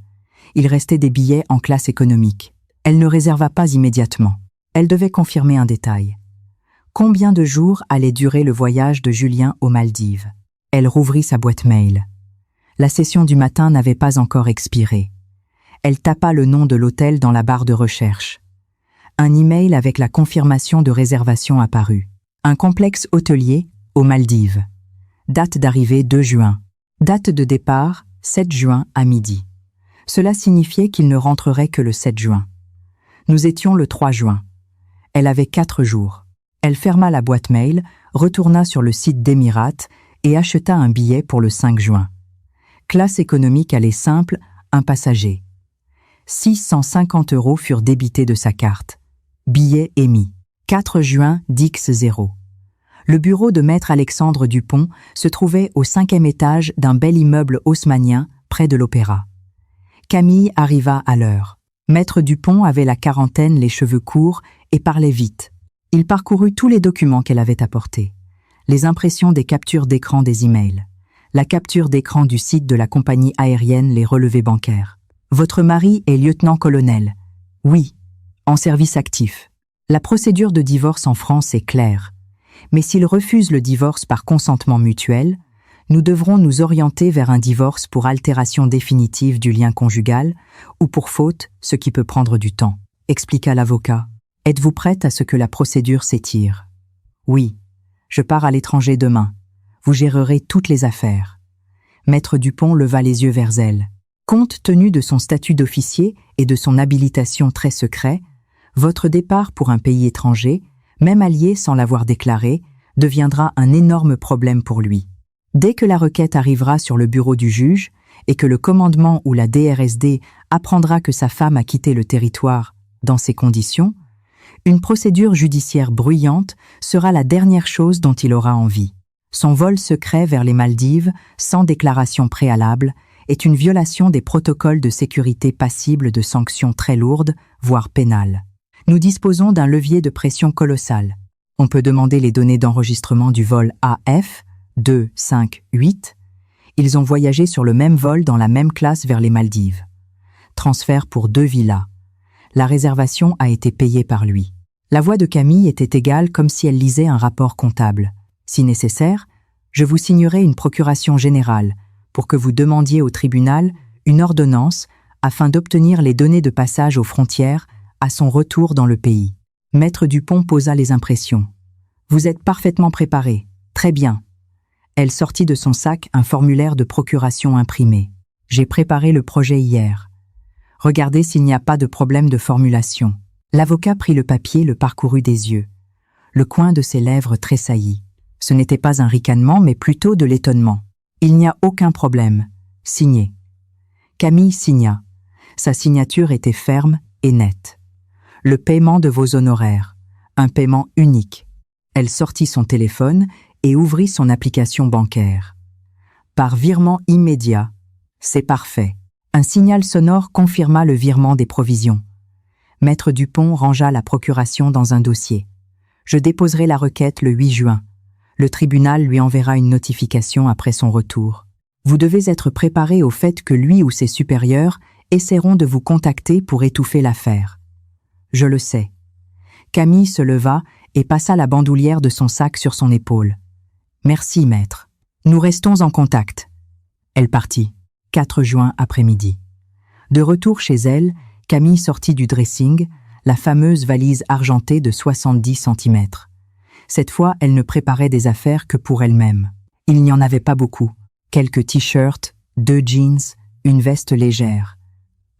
Il restait des billets en classe économique. Elle ne réserva pas immédiatement. Elle devait confirmer un détail. Combien de jours allait durer le voyage de Julien aux Maldives ? Elle rouvrit sa boîte mail. La session du matin n'avait pas encore expiré. Elle tapa le nom de l'hôtel dans la barre de recherche. Un email avec la confirmation de réservation apparut. Un complexe hôtelier aux Maldives. Date d'arrivée 2 juin. Date de départ 7 juin à midi. Cela signifiait qu'il ne rentrerait que le 7 juin. Nous étions le 3 juin. Elle avait 4 jours. Elle ferma la boîte mail, retourna sur le site d'Emirates et acheta un billet pour le 5 juin. Classe économique allait simple, un passager. 650 € furent débités de sa carte. Billet émis. 4 juin, Dix 0. Le bureau de maître Alexandre Dupont se trouvait au 5e étage d'un bel immeuble haussmannien près de l'Opéra. Camille arriva à l'heure. Maître Dupont avait la quarantaine, les cheveux courts et parlait vite. Il parcourut tous les documents qu'elle avait apportés. Les impressions des captures d'écran des emails. La capture d'écran du site de la compagnie aérienne, les relevés bancaires. Votre mari est lieutenant-colonel. Oui, en service actif. La procédure de divorce en France est claire. Mais s'il refuse le divorce par consentement mutuel, nous devrons nous orienter vers un divorce pour altération définitive du lien conjugal ou pour faute, ce qui peut prendre du temps, expliqua l'avocat. Êtes-vous prête à ce que la procédure s'étire? Oui, je pars à l'étranger demain. Vous gérerez toutes les affaires. Maître Dupont leva les yeux vers elle. Compte tenu de son statut d'officier et de son habilitation très secret, votre départ pour un pays étranger, même allié sans l'avoir déclaré, deviendra un énorme problème pour lui. Dès que la requête arrivera sur le bureau du juge et que le commandement ou la DRSD apprendra que sa femme a quitté le territoire dans ces conditions, une procédure judiciaire bruyante sera la dernière chose dont il aura envie. Son vol secret vers les Maldives, sans déclaration préalable, est une violation des protocoles de sécurité passible de sanctions très lourdes, voire pénales. Nous disposons d'un levier de pression colossal. On peut demander les données d'enregistrement du vol AF 258. Ils ont voyagé sur le même vol dans la même classe vers les Maldives. Transfert pour 2 villas. La réservation a été payée par lui. La voix de Camille était égale comme si elle lisait un rapport comptable. Si nécessaire, je vous signerai une procuration générale pour que vous demandiez au tribunal une ordonnance afin d'obtenir les données de passage aux frontières à son retour dans le pays. Maître Dupont posa les impressions. Vous êtes parfaitement préparé. Très bien. Elle sortit de son sac un formulaire de procuration imprimé. J'ai préparé le projet hier. Regardez s'il n'y a pas de problème de formulation. L'avocat prit le papier, le parcourut des yeux. Le coin de ses lèvres tressaillit. Ce n'était pas un ricanement, mais plutôt de l'étonnement. Il n'y a aucun problème. Signé. Camille signa. Sa signature était ferme et nette. Le paiement de vos honoraires. Un paiement unique. Elle sortit son téléphone et ouvrit son application bancaire. Par virement immédiat. C'est parfait. Un signal sonore confirma le virement des provisions. Maître Dupont rangea la procuration dans un dossier. Je déposerai la requête le 8 juin. Le tribunal lui enverra une notification après son retour. Vous devez être préparé au fait que lui ou ses supérieurs essaieront de vous contacter pour étouffer l'affaire. Je le sais. Camille se leva et passa la bandoulière de son sac sur son épaule. Merci, maître. Nous restons en contact. Elle partit. 4 juin après-midi. De retour chez elle, Camille sortit du dressing, la fameuse valise argentée de 70 cm. Cette fois, elle ne préparait des affaires que pour elle-même. Il n'y en avait pas beaucoup. Quelques t-shirts, 2 jeans, une veste légère.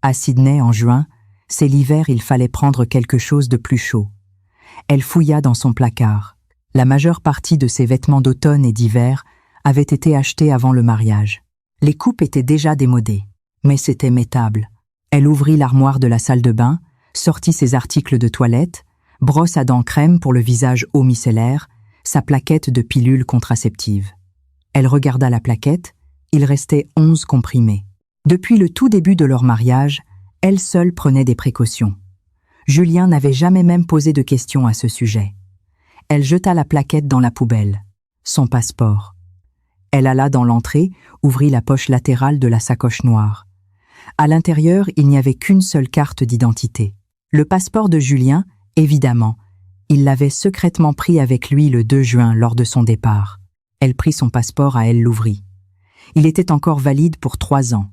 À Sydney, en juin, c'est l'hiver, il fallait prendre quelque chose de plus chaud. Elle fouilla dans son placard. La majeure partie de ses vêtements d'automne et d'hiver avaient été achetés avant le mariage. Les coupes étaient déjà démodées, mais c'était mettable. Elle ouvrit l'armoire de la salle de bain, sortit ses articles de toilette, brosse à dents crème pour le visage eau micellaire, sa plaquette de pilules contraceptives. Elle regarda la plaquette, il restait 11 comprimés. Depuis le tout début de leur mariage, elle seule prenait des précautions. Julien n'avait jamais même posé de questions à ce sujet. Elle jeta la plaquette dans la poubelle. Son passeport. Elle alla dans l'entrée, ouvrit la poche latérale de la sacoche noire. À l'intérieur, il n'y avait qu'une seule carte d'identité. Le passeport de Julien, évidemment. Il l'avait secrètement pris avec lui le 2 juin lors de son départ. Elle prit son passeport elle l'ouvrit. Il était encore valide pour 3 ans.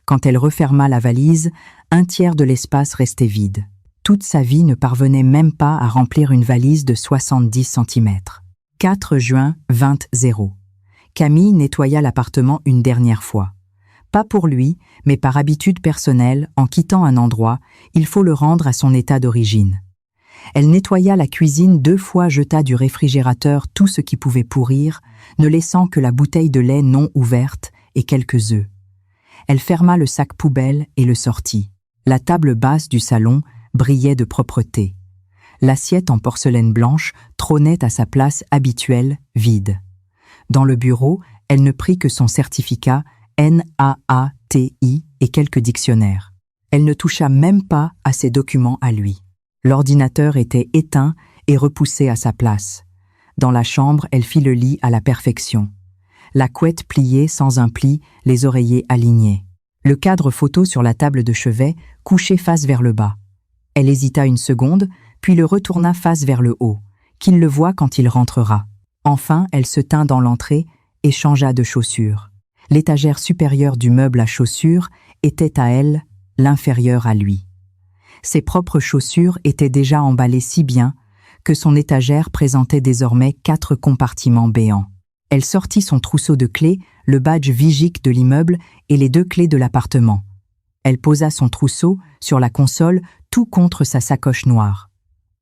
Quand elle referma la valise, 1/3 de l'espace restait vide. Toute sa vie ne parvenait même pas à remplir une valise de 70 cm. 4 juin 20 0. Camille nettoya l'appartement une dernière fois. Pas pour lui, mais par habitude personnelle, en quittant un endroit, il faut le rendre à son état d'origine. Elle nettoya la cuisine 2 fois, jeta du réfrigérateur tout ce qui pouvait pourrir, ne laissant que la bouteille de lait non ouverte et quelques œufs. Elle ferma le sac poubelle et le sortit. La table basse du salon brillait de propreté. L'assiette en porcelaine blanche trônait à sa place habituelle, vide. Dans le bureau, elle ne prit que son certificat NAATI et quelques dictionnaires. Elle ne toucha même pas à ses documents à lui. L'ordinateur était éteint et repoussé à sa place. Dans la chambre, elle fit le lit à la perfection. La couette pliée sans un pli, les oreillers alignés. Le cadre photo sur la table de chevet, couché face vers le bas. Elle hésita une seconde, puis le retourna face vers le haut, qu'il le voie quand il rentrera. Enfin, elle se tint dans l'entrée et changea de chaussures. L'étagère supérieure du meuble à chaussures était à elle, l'inférieure à lui. Ses propres chaussures étaient déjà emballées si bien que son étagère présentait désormais 4 compartiments béants. Elle sortit son trousseau de clés, le badge Vigic de l'immeuble et les 2 clés de l'appartement. Elle posa son trousseau sur la console, tout contre sa sacoche noire.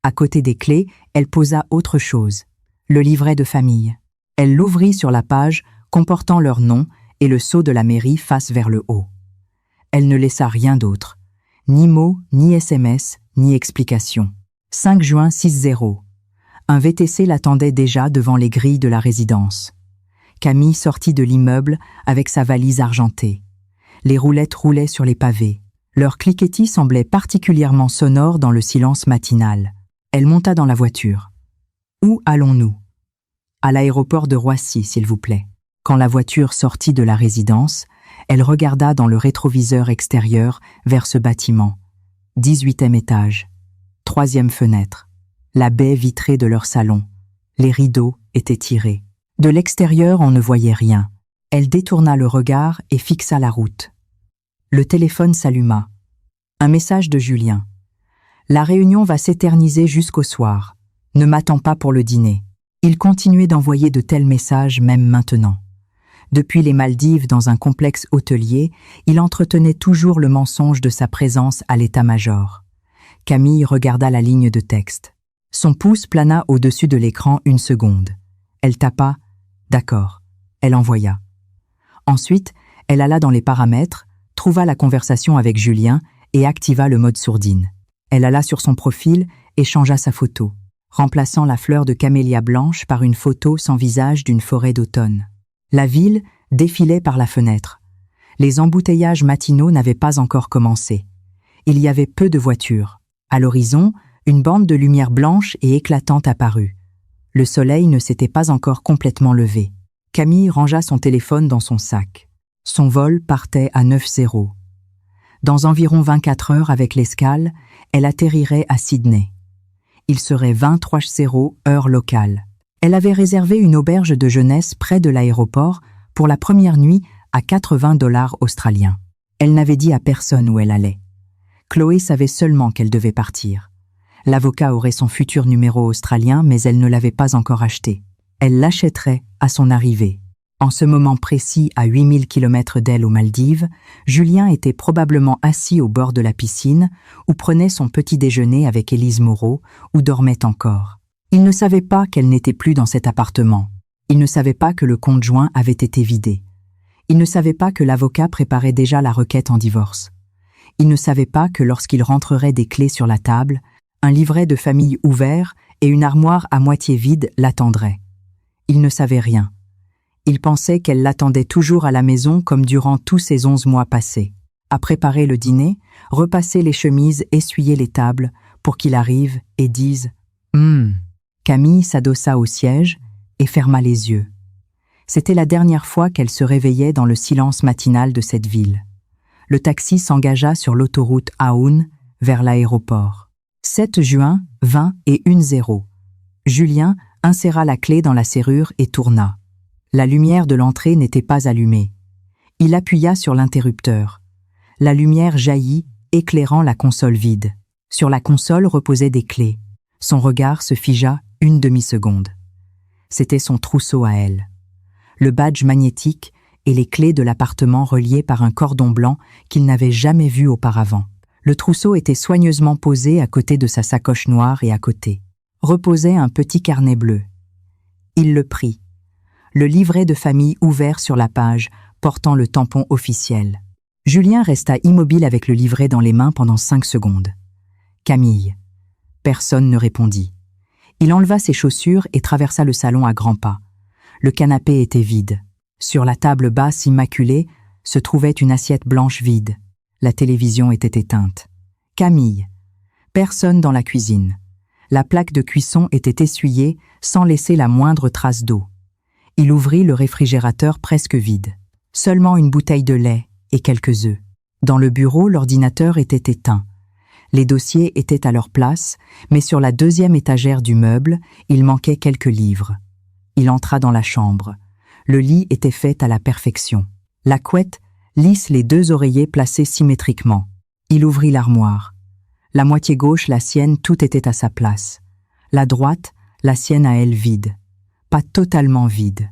À côté des clés, elle posa autre chose, le livret de famille. Elle l'ouvrit sur la page comportant leur nom et le sceau de la mairie face vers le haut. Elle ne laissa rien d'autre. Ni mots, ni SMS, ni explication. 5 juin 6-0. Un VTC l'attendait déjà devant les grilles de la résidence. Camille sortit de l'immeuble avec sa valise argentée. Les roulettes roulaient sur les pavés. Leur cliquetis semblait particulièrement sonore dans le silence matinal. Elle monta dans la voiture. « Où allons-nous ?»« À l'aéroport de Roissy, s'il vous plaît. » Quand la voiture sortit de la résidence, elle regarda dans le rétroviseur extérieur vers ce bâtiment. 18e étage. 3e fenêtre. La baie vitrée de leur salon. Les rideaux étaient tirés. De l'extérieur, on ne voyait rien. Elle détourna le regard et fixa la route. Le téléphone s'alluma. Un message de Julien. « La réunion va s'éterniser jusqu'au soir. Ne m'attends pas pour le dîner. » Il continuait d'envoyer de tels messages même maintenant. Depuis les Maldives dans un complexe hôtelier, il entretenait toujours le mensonge de sa présence à l'état-major. Camille regarda la ligne de texte. Son pouce plana au-dessus de l'écran une seconde. Elle tapa « D'accord ». Elle envoya. Ensuite, elle alla dans les paramètres, trouva la conversation avec Julien et activa le mode sourdine. Elle alla sur son profil et changea sa photo, remplaçant la fleur de camélia blanche par une photo sans visage d'une forêt d'automne. La ville défilait par la fenêtre. Les embouteillages matinaux n'avaient pas encore commencé. Il y avait peu de voitures. À l'horizon, une bande de lumière blanche et éclatante apparut. Le soleil ne s'était pas encore complètement levé. Camille rangea son téléphone dans son sac. Son vol partait à 9h. Dans environ 24 heures avec l'escale, elle atterrirait à Sydney. Il serait 23h heure locale. Elle avait réservé une auberge de jeunesse près de l'aéroport pour la première nuit à $80 australiens. Elle n'avait dit à personne où elle allait. Chloé savait seulement qu'elle devait partir. L'avocat aurait son futur numéro australien, mais elle ne l'avait pas encore acheté. Elle l'achèterait à son arrivée. En ce moment précis, à 8000 km d'elle aux Maldives, Julien était probablement assis au bord de la piscine ou prenait son petit déjeuner avec Élise Moreau ou dormait encore. Il ne savait pas qu'elle n'était plus dans cet appartement. Il ne savait pas que le compte joint avait été vidé. Il ne savait pas que l'avocat préparait déjà la requête en divorce. Il ne savait pas que lorsqu'il rentrerait des clés sur la table, un livret de famille ouvert et une armoire à moitié vide l'attendraient. Il ne savait rien. Il pensait qu'elle l'attendait toujours à la maison comme durant tous ces 11 mois passés. À préparer le dîner, repasser les chemises, essuyer les tables pour qu'il arrive et dise « Camille s'adossa au siège et ferma les yeux. C'était la dernière fois qu'elle se réveillait dans le silence matinal de cette ville. Le taxi s'engagea sur l'autoroute Aoun vers l'aéroport. 7 juin, 20h10. Julien inséra la clé dans la serrure et tourna. La lumière de l'entrée n'était pas allumée. Il appuya sur l'interrupteur. La lumière jaillit, éclairant la console vide. Sur la console reposaient des clés. Son regard se figea une demi-seconde. C'était son trousseau à elle. Le badge magnétique et les clés de l'appartement reliées par un cordon blanc qu'il n'avait jamais vu auparavant. Le trousseau était soigneusement posé à côté de sa sacoche noire et à côté reposait un petit carnet bleu. Il le prit. Le livret de famille ouvert sur la page, portant le tampon officiel. Julien resta immobile avec le livret dans les mains pendant 5 secondes. Camille. Personne ne répondit. Il enleva ses chaussures et traversa le salon à grands pas. Le canapé était vide. Sur la table basse immaculée se trouvait une assiette blanche vide. La télévision était éteinte. Camille. Personne dans la cuisine. La plaque de cuisson était essuyée sans laisser la moindre trace d'eau. Il ouvrit le réfrigérateur presque vide. Seulement une bouteille de lait et quelques œufs. Dans le bureau, l'ordinateur était éteint. Les dossiers étaient à leur place, mais sur la 2e étagère du meuble, il manquait quelques livres. Il entra dans la chambre. Le lit était fait à la perfection. La couette lisse les 2 oreillers placés symétriquement. Il ouvrit l'armoire. La moitié gauche, la sienne, tout était à sa place. La droite, la sienne à elle vide. Pas totalement vide.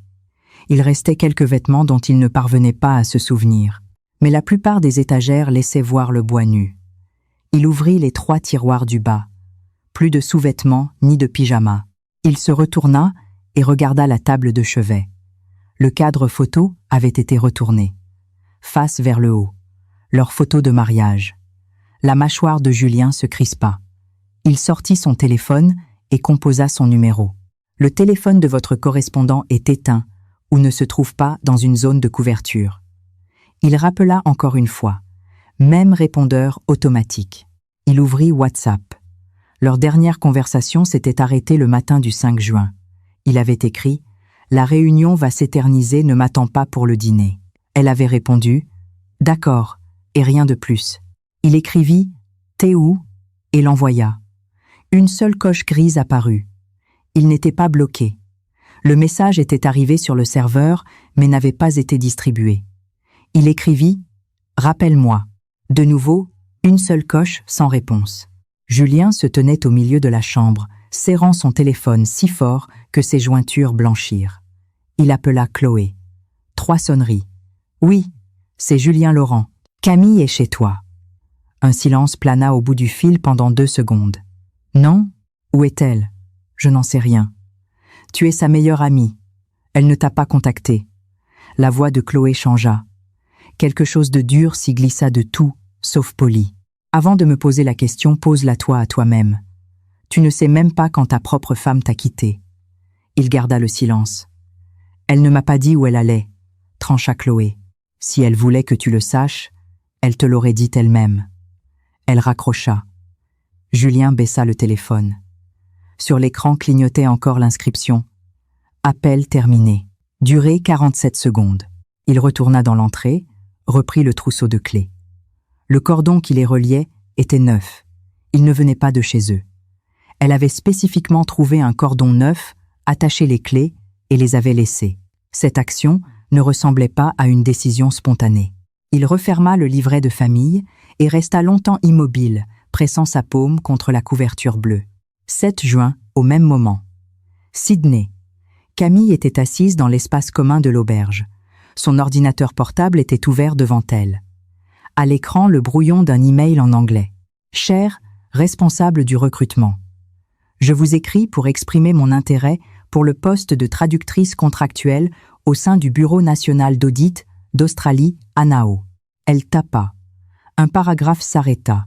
Il restait quelques vêtements dont il ne parvenait pas à se souvenir. Mais la plupart des étagères laissaient voir le bois nu. Il ouvrit les 3 tiroirs du bas. Plus de sous-vêtements ni de pyjama. Il se retourna et regarda la table de chevet. Le cadre photo avait été retourné. Face vers le haut. Leur photo de mariage. La mâchoire de Julien se crispa. Il sortit son téléphone et composa son numéro. Le téléphone de votre correspondant est éteint ou ne se trouve pas dans une zone de couverture. Il rappela encore une fois. Même répondeur automatique. Il ouvrit WhatsApp. Leur dernière conversation s'était arrêtée le matin du 5 juin. Il avait écrit « La réunion va s'éterniser, ne m'attends pas pour le dîner ». Elle avait répondu « D'accord » et rien de plus. Il écrivit « T'es où ?» et l'envoya. Une seule coche grise apparut. Il n'était pas bloqué. Le message était arrivé sur le serveur, mais n'avait pas été distribué. Il écrivit « Rappelle-moi ». De nouveau, une seule coche sans réponse. Julien se tenait au milieu de la chambre, serrant son téléphone si fort que ses jointures blanchirent. Il appela Chloé. 3 sonneries. « Oui, c'est Julien Laurent. Camille est chez toi. » Un silence plana au bout du fil pendant 2 secondes. « Non ? Où est-elle ? Je n'en sais rien. Tu es sa meilleure amie. Elle ne t'a pas contacté. » La voix de Chloé changea. Quelque chose de dur s'y glissa de tout, sauf poli. « Avant de me poser la question, pose-la toi à toi-même. Tu ne sais même pas quand ta propre femme t'a quitté. » Il garda le silence. « Elle ne m'a pas dit où elle allait, » trancha Chloé. « Si elle voulait que tu le saches, elle te l'aurait dit elle-même. » Elle raccrocha. Julien baissa le téléphone. Sur l'écran clignotait encore l'inscription. Appel terminé. Durée 47 secondes. Il retourna dans l'entrée, reprit le trousseau de clés. Le cordon qui les reliait était neuf. Il ne venait pas de chez eux. Elle avait spécifiquement trouvé un cordon neuf, attaché les clés et les avait laissées. Cette action ne ressemblait pas à une décision spontanée. Il referma le livret de famille et resta longtemps immobile, pressant sa paume contre la couverture bleue. 7 juin, au même moment. Sydney. Camille était assise dans l'espace commun de l'auberge. Son ordinateur portable était ouvert devant elle. À l'écran, le brouillon d'un email en anglais. « Cher responsable du recrutement. Je vous écris pour exprimer mon intérêt pour le poste de traductrice contractuelle au sein du Bureau national d'audit d'Australie, ANAO. » Elle tapa. Un paragraphe s'arrêta,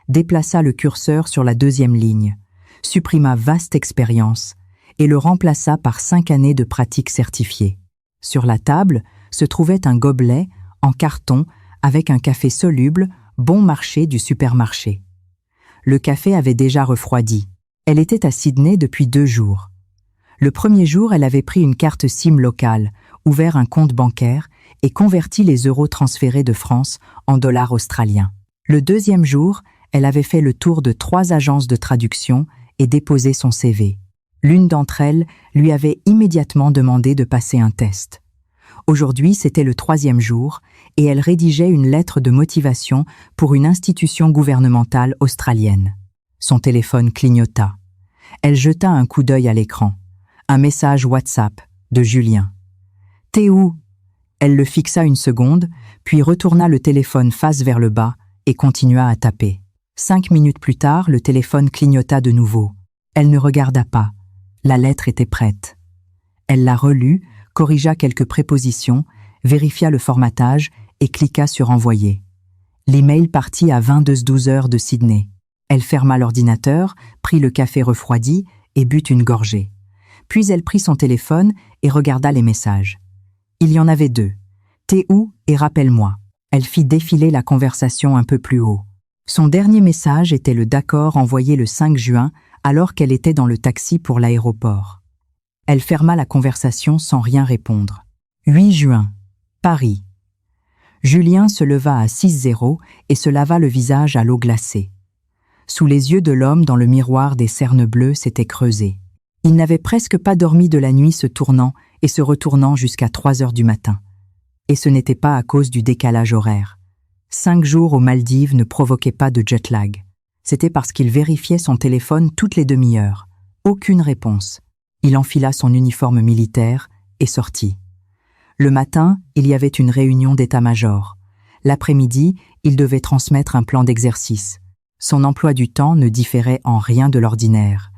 déplaça le curseur sur la 2e ligne, supprima vaste expérience et le remplaça par 5 années de pratique certifiée. Sur la table se trouvait un gobelet en carton avec un café soluble bon marché du supermarché. Le café avait déjà refroidi. Elle était à Sydney depuis 2 jours. Le premier jour, elle avait pris une carte SIM locale, ouvert un compte bancaire et converti les euros transférés de France en dollars australiens. Le 2e jour, elle avait fait le tour de 3 agences de traduction et déposé son CV. L'une d'entre elles lui avait immédiatement demandé de passer un test. Aujourd'hui, c'était le 3e jour et elle rédigeait une lettre de motivation pour une institution gouvernementale australienne. Son téléphone clignota. Elle jeta un coup d'œil à l'écran. Un message WhatsApp de Julien. « T'es où ?» Elle le fixa une seconde, puis retourna le téléphone face vers le bas et continua à taper. 5 minutes plus tard, le téléphone clignota de nouveau. Elle ne regarda pas. La lettre était prête. Elle la relut, corrigea quelques prépositions, vérifia le formatage et cliqua sur Envoyer. L'email partit à 22h12 de Sydney. Elle ferma l'ordinateur, prit le café refroidi et but une gorgée. Puis elle prit son téléphone et regarda les messages. Il y en avait 2. « T'es où et rappelle-moi ». Elle fit défiler la conversation un peu plus haut. Son dernier message était le d'accord envoyé le 5 juin alors qu'elle était dans le taxi pour l'aéroport. Elle ferma la conversation sans rien répondre. 8 juin, Paris. Julien se leva à 6h et se lava le visage à l'eau glacée. Sous les yeux de l'homme dans le miroir des cernes bleues s'était creusé. Il n'avait presque pas dormi de la nuit se tournant et se retournant jusqu'à 3h du matin. Et ce n'était pas à cause du décalage horaire. 5 jours aux Maldives ne provoquaient pas de jet lag. C'était parce qu'il vérifiait son téléphone toutes les demi-heures. Aucune réponse. Il enfila son uniforme militaire et sortit. Le matin, il y avait une réunion d'état-major. L'après-midi, il devait transmettre un plan d'exercice. Son emploi du temps ne différait en rien de l'ordinaire.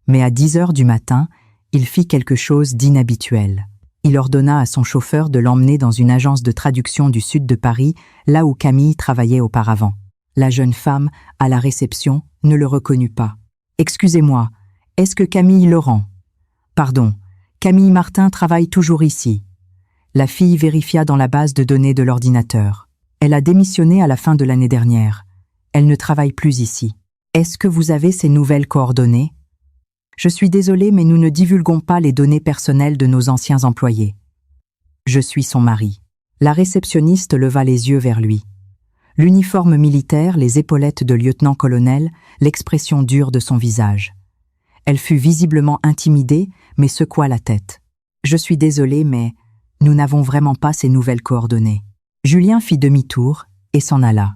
Mais à 10h du matin, il fit quelque chose d'inhabituel. Il ordonna à son chauffeur de l'emmener dans une agence de traduction du sud de Paris, là où Camille travaillait auparavant. La jeune femme, à la réception, ne le reconnut pas. « Excusez-moi, est-ce que Camille Laurent ?»« Pardon, Camille Martin travaille toujours ici. » La fille vérifia dans la base de données de l'ordinateur. Elle a démissionné à la fin de l'année dernière. Elle ne travaille plus ici. « Est-ce que vous avez ses nouvelles coordonnées ?»« Je suis désolée, mais nous ne divulguons pas les données personnelles de nos anciens employés. »« Je suis son mari. » La réceptionniste leva les yeux vers lui. L'uniforme militaire, les épaulettes de lieutenant-colonel, l'expression dure de son visage. Elle fut visiblement intimidée, mais secoua la tête. « Je suis désolée, mais nous n'avons vraiment pas ses nouvelles coordonnées. » Julien fit demi-tour et s'en alla.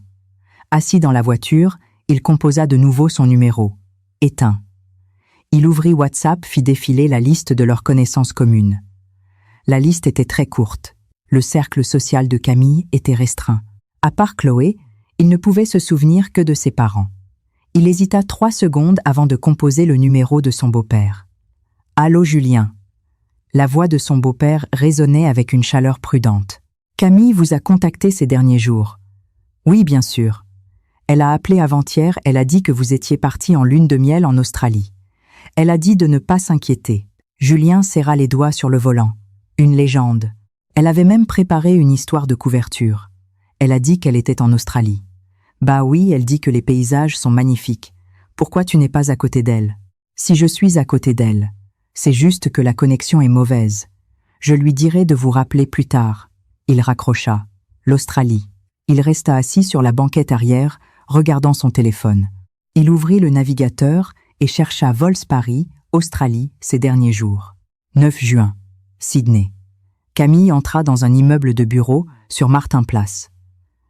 Assis dans la voiture, il composa de nouveau son numéro. Éteint. Il ouvrit WhatsApp, fit défiler la liste de leurs connaissances communes. La liste était très courte. Le cercle social de Camille était restreint. À part Chloé, il ne pouvait se souvenir que de ses parents. Il hésita 3 secondes avant de composer le numéro de son beau-père. « Allô Julien ?» La voix de son beau-père résonnait avec une chaleur prudente. « Camille vous a contacté ces derniers jours. »« Oui, bien sûr. Elle a appelé avant-hier, elle a dit que vous étiez parti en lune de miel en Australie. Elle a dit de ne pas s'inquiéter. » Julien serra les doigts sur le volant. Une légende. Elle avait même préparé une histoire de couverture. Elle a dit qu'elle était en Australie. Bah oui, elle dit que les paysages sont magnifiques. Pourquoi tu n'es pas à côté d'elle? Si je suis à côté d'elle, c'est juste que la connexion est mauvaise. Je lui dirai de vous rappeler plus tard. Il raccrocha. L'Australie. Il resta assis sur la banquette arrière, regardant son téléphone. Il ouvrit le navigateur et chercha Vols Paris, Australie, ces derniers jours. 9 juin. Sydney. Camille entra dans un immeuble de bureau sur Martin Place.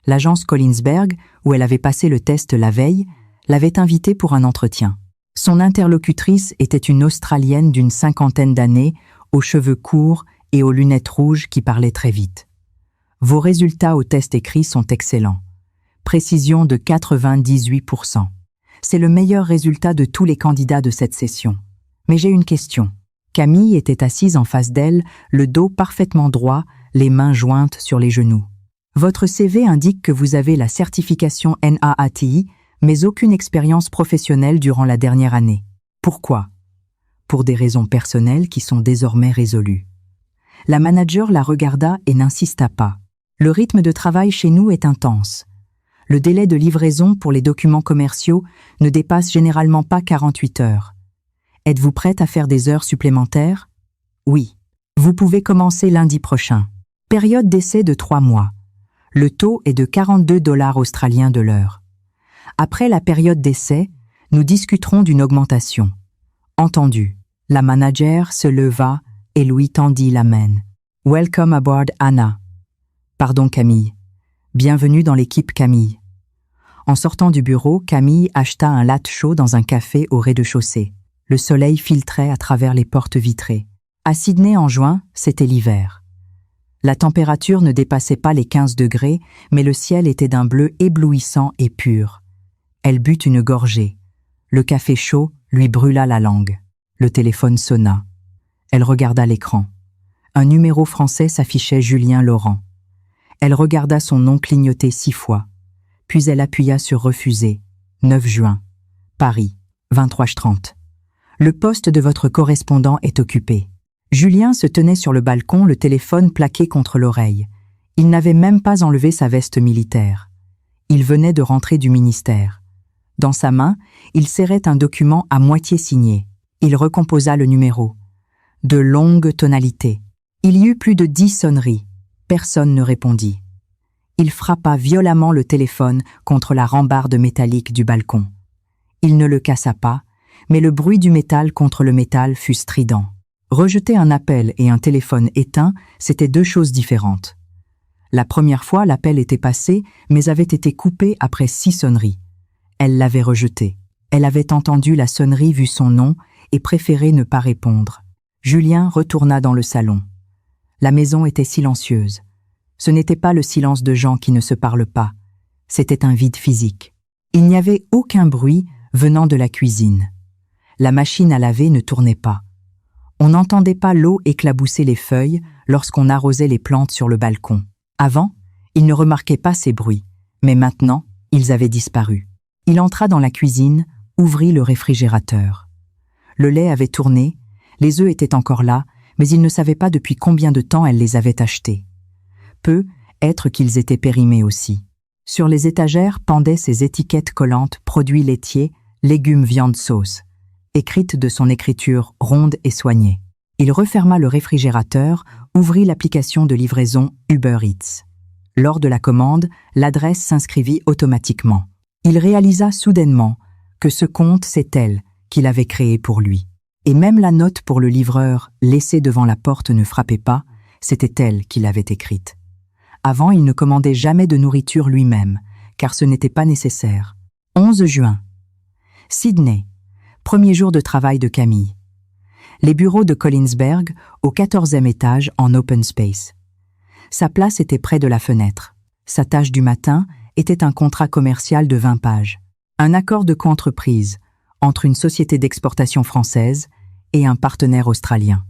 L'agence Collinsberg, où elle avait passé le test la veille, l'avait invitée pour un entretien. Son interlocutrice était une Australienne d'une 50aine d'années, aux cheveux courts et aux lunettes rouges qui parlait très vite. « Vos résultats au test écrit sont excellents. Précision de 98%. C'est le meilleur résultat de tous les candidats de cette session. Mais j'ai une question. » Camille était assise en face d'elle, le dos parfaitement droit, les mains jointes sur les genoux. Votre CV indique que vous avez la certification NAATI, mais aucune expérience professionnelle durant la dernière année. Pourquoi? Pour des raisons personnelles qui sont désormais résolues. La manager la regarda et n'insista pas. Le rythme de travail chez nous est intense. Le délai de livraison pour les documents commerciaux ne dépasse généralement pas 48 heures. Êtes-vous prête à faire des heures supplémentaires? Oui. Vous pouvez commencer lundi prochain. Période d'essai de 3 mois. Le taux est de 42 $ australiens de l'heure. Après la période d'essai, nous discuterons d'une augmentation. Entendu. La manager se leva et lui tendit la main. Welcome aboard, Anna. Pardon, Camille. Bienvenue dans l'équipe Camille. En sortant du bureau, Camille acheta un latte chaud dans un café au rez-de-chaussée. Le soleil filtrait à travers les portes vitrées. À Sydney en juin, c'était l'hiver. La température ne dépassait pas les 15 degrés, mais le ciel était d'un bleu éblouissant et pur. Elle but une gorgée. Le café chaud lui brûla la langue. Le téléphone sonna. Elle regarda l'écran. Un numéro français s'affichait Julien Laurent. Elle regarda son nom clignoter 6 fois. Puis elle appuya sur Refuser. 9 juin. Paris. 23h30. Le poste de votre correspondant est occupé. Julien se tenait sur le balcon, le téléphone plaqué contre l'oreille. Il n'avait même pas enlevé sa veste militaire. Il venait de rentrer du ministère. Dans sa main, il serrait un document à moitié signé. Il recomposa le numéro. De longues tonalités. Il y eut plus de 10 sonneries. Personne ne répondit. Il frappa violemment le téléphone contre la rambarde métallique du balcon. Il ne le cassa pas, mais le bruit du métal contre le métal fut strident. Rejeter un appel et un téléphone éteint, c'étaient 2 choses différentes. La première fois, l'appel était passé, mais avait été coupé après 6 sonneries. Elle l'avait rejeté. Elle avait entendu la sonnerie vu son nom et préféré ne pas répondre. Julien retourna dans le salon. La maison était silencieuse. Ce n'était pas le silence de gens qui ne se parlent pas. C'était un vide physique. Il n'y avait aucun bruit venant de la cuisine. La machine à laver ne tournait pas. On n'entendait pas l'eau éclabousser les feuilles lorsqu'on arrosait les plantes sur le balcon. Avant, il ne remarquait pas ces bruits, mais maintenant, ils avaient disparu. Il entra dans la cuisine, ouvrit le réfrigérateur. Le lait avait tourné, les œufs étaient encore là, mais il ne savait pas depuis combien de temps elle les avait achetés. Peut être qu'ils étaient périmés aussi. Sur les étagères pendaient ces étiquettes collantes « produits laitiers, légumes, viande, sauce », écrites de son écriture ronde et soignée. Il referma le réfrigérateur, ouvrit l'application de livraison Uber Eats. Lors de la commande, l'adresse s'inscrivit automatiquement. Il réalisa soudainement que ce compte, c'est elle qu'il avait créé pour lui. Et même la note pour le livreur laissée devant la porte ne frappait pas, c'était elle qui l'avait écrite. Avant, il ne commandait jamais de nourriture lui-même, car ce n'était pas nécessaire. 11 juin. Sydney. Premier jour de travail de Camille. Les bureaux de Collinsberg, au 14e étage, en open space. Sa place était près de la fenêtre. Sa tâche du matin était un contrat commercial de 20 pages. Un accord de coentreprise entre une société d'exportation française et un partenaire australien.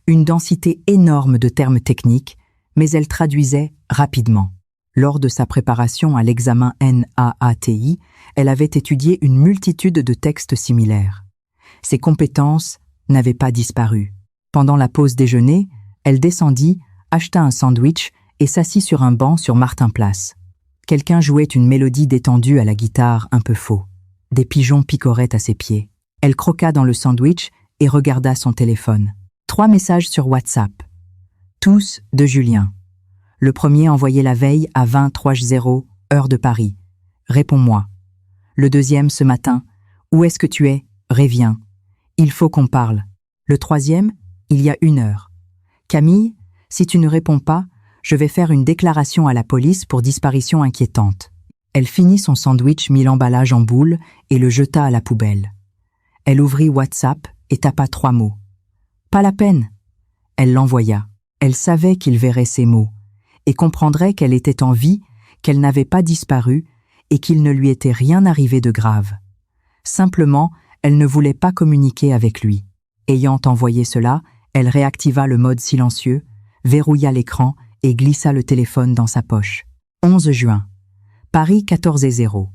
Une densité énorme de termes techniques, mais elle traduisait rapidement. Lors de sa préparation à l'examen NAATI, elle avait étudié une multitude de textes similaires. Ses compétences n'avaient pas disparu. Pendant la pause déjeuner, elle descendit, acheta un sandwich et s'assit sur un banc sur Martin Place. Quelqu'un jouait une mélodie détendue à la guitare un peu faux. Des pigeons picoraient à ses pieds. Elle croqua dans le sandwich et regarda son téléphone. 3 messages sur WhatsApp. Tous de Julien. Le premier envoyé la veille à 23h00, heure de Paris. Réponds-moi. Le deuxième ce matin. Où est-ce que tu es? Reviens. Il faut qu'on parle. Le troisième, il y a 1 heure. Camille, si tu ne réponds pas, je vais faire une déclaration à la police pour disparition inquiétante. Elle finit son sandwich, mit l'emballage en boule et le jeta à la poubelle. Elle ouvrit WhatsApp et tapa 3 mots. Pas la peine. Elle l'envoya. Elle savait qu'il verrait ces mots et comprendrait qu'elle était en vie, qu'elle n'avait pas disparu et qu'il ne lui était rien arrivé de grave. Simplement, elle ne voulait pas communiquer avec lui. Ayant envoyé cela, elle réactiva le mode silencieux, verrouilla l'écran et glissa le téléphone dans sa poche. 11 juin. Paris 14h00.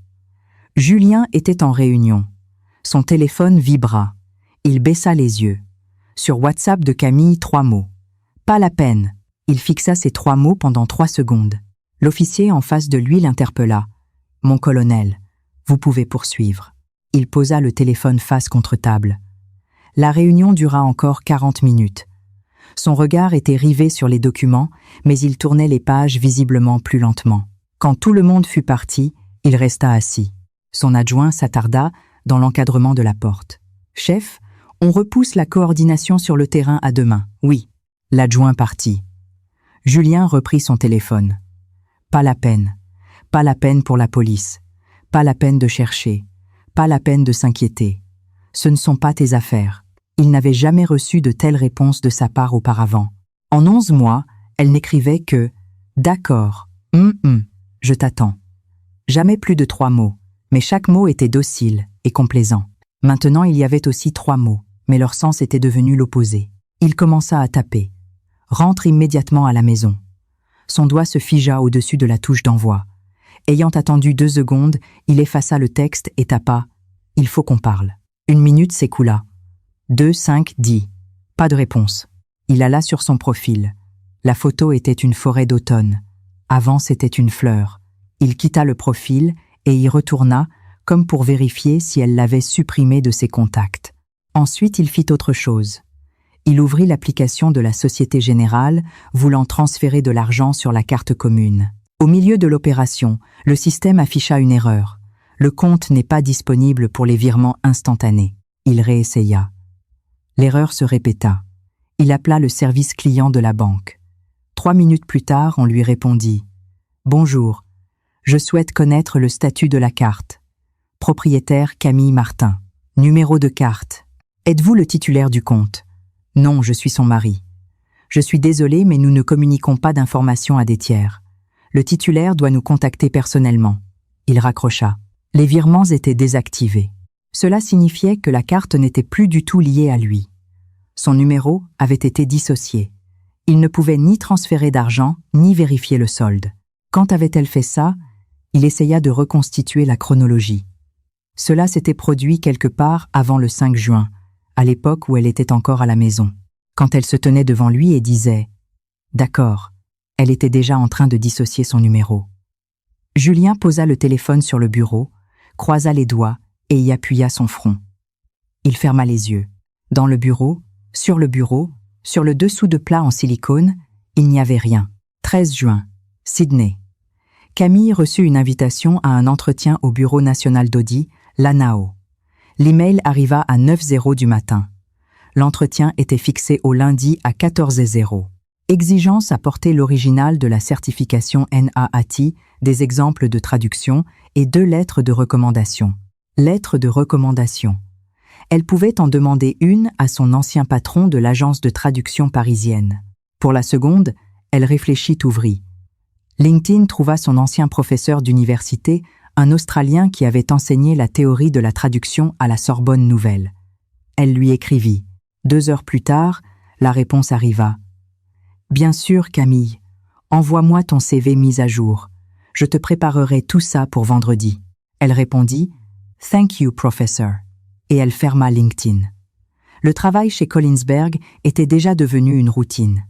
Julien était en réunion. Son téléphone vibra. Il baissa les yeux. Sur WhatsApp de Camille, 3 mots. Pas la peine. Il fixa ces 3 mots pendant 3 secondes. L'officier en face de lui l'interpella. « Mon colonel, vous pouvez poursuivre. » Il posa le téléphone face contre table. La réunion dura encore 40 minutes. Son regard était rivé sur les documents, mais il tournait les pages visiblement plus lentement. Quand tout le monde fut parti, il resta assis. Son adjoint s'attarda dans l'encadrement de la porte. « Chef, on repousse la coordination sur le terrain à demain. » « Oui. » L'adjoint partit. Julien reprit son téléphone. Pas la peine. Pas la peine pour la police. Pas la peine de chercher. Pas la peine de s'inquiéter. Ce ne sont pas tes affaires. Il n'avait jamais reçu de telles réponses de sa part auparavant. En 11 mois, Elle n'écrivait que « D'accord, je t'attends ». Jamais plus de 3 mots, mais chaque mot était docile et complaisant. Maintenant, il y avait aussi 3 mots, mais leur sens était devenu l'opposé. Il commença à taper. « Rentre immédiatement à la maison ». Son doigt se figea au-dessus de la touche d'envoi. Ayant attendu 2 secondes, il effaça le texte et tapa « Il faut qu'on parle ». 1 minute s'écoula. 2, 5, 10. Pas de réponse. Il alla sur son profil. La photo était une forêt d'automne. Avant, c'était une fleur. Il quitta le profil et y retourna, comme pour vérifier si elle l'avait supprimé de ses contacts. Ensuite, il fit autre chose. Il ouvrit l'application de la Société Générale, voulant transférer de l'argent sur la carte commune. Au milieu de l'opération, le système afficha une erreur. Le compte n'est pas disponible pour les virements instantanés. Il réessaya. L'erreur se répéta. Il appela le service client de la banque. 3 minutes plus tard, on lui répondit « Bonjour, je souhaite connaître le statut de la carte. Propriétaire Camille Martin. Numéro de carte. Êtes-vous le titulaire du compte ? Non, je suis son mari. Je suis désolé, mais nous ne communiquons pas d'informations à des tiers. Le titulaire doit nous contacter personnellement. » Il raccrocha. Les virements étaient désactivés. Cela signifiait que la carte n'était plus du tout liée à lui. Son numéro avait été dissocié. Il ne pouvait ni transférer d'argent, ni vérifier le solde. Quand avait-elle fait ça ? Il essaya de reconstituer la chronologie. Cela s'était produit quelque part avant le 5 juin, à l'époque où elle était encore à la maison. Quand elle se tenait devant lui et disait « D'accord », elle était déjà en train de dissocier son numéro. Julien posa le téléphone sur le bureau, croisa les doigts et y appuya son front. Il ferma les yeux. Dans le bureau, sur le dessous de plat en silicone, il n'y avait rien. 13 juin, Sydney. Camille reçut une invitation à un entretien au Bureau national d'audit, l'ANAO. L'email arriva à 9h du matin. L'entretien était fixé au lundi à 14h. Exigence à porter l'original de la certification NAATI, des exemples de traduction et 2 lettres de recommandation. Lettres de recommandation. Elle pouvait en demander une à son ancien patron de l'agence de traduction parisienne. Pour la seconde, elle réfléchit ouvrit. LinkedIn trouva son ancien professeur d'université, un Australien qui avait enseigné la théorie de la traduction à la Sorbonne Nouvelle. Elle lui écrivit. 2 heures plus tard, la réponse arriva. « Bien sûr, Camille. Envoie-moi ton CV mis à jour. Je te préparerai tout ça pour vendredi. » Elle répondit « Thank you, professor » et elle ferma LinkedIn. Le travail chez Collinsberg était déjà devenu une routine.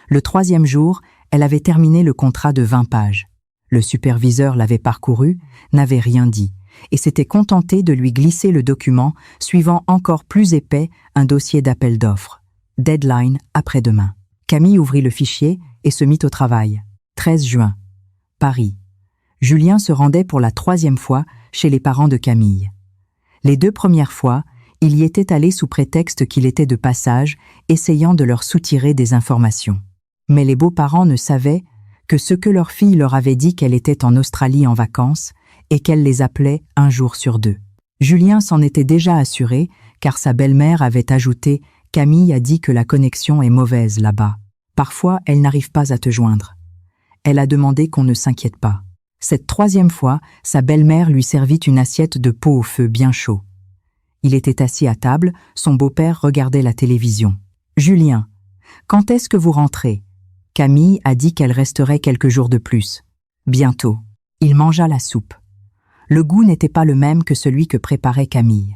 Le 3e jour, elle avait terminé le contrat de 20 pages. Le superviseur l'avait parcouru, n'avait rien dit, et s'était contenté de lui glisser le document suivant encore plus épais un dossier d'appel d'offres. Deadline après-demain. Camille ouvrit le fichier et se mit au travail. 13 juin. Paris. Julien se rendait pour la 3e fois chez les parents de Camille. Les 2 premières fois, il y était allé sous prétexte qu'il était de passage, essayant de leur soutirer des informations. Mais les beaux-parents ne savaient que ce que leur fille leur avait dit qu'elle était en Australie en vacances et qu'elle les appelait 1 jour sur 2. Julien s'en était déjà assuré, car sa belle-mère avait ajouté « Camille a dit que la connexion est mauvaise là-bas. Parfois, elle n'arrive pas à te joindre. » Elle a demandé qu'on ne s'inquiète pas. Cette 3e fois, sa belle-mère lui servit une assiette de pot au feu bien chaud. Il était assis à table, son beau-père regardait la télévision. « Julien, quand est-ce que vous rentrez ? Camille a dit qu'elle resterait quelques jours de plus. Bientôt. » Il mangea la soupe. Le goût n'était pas le même que celui que préparait Camille.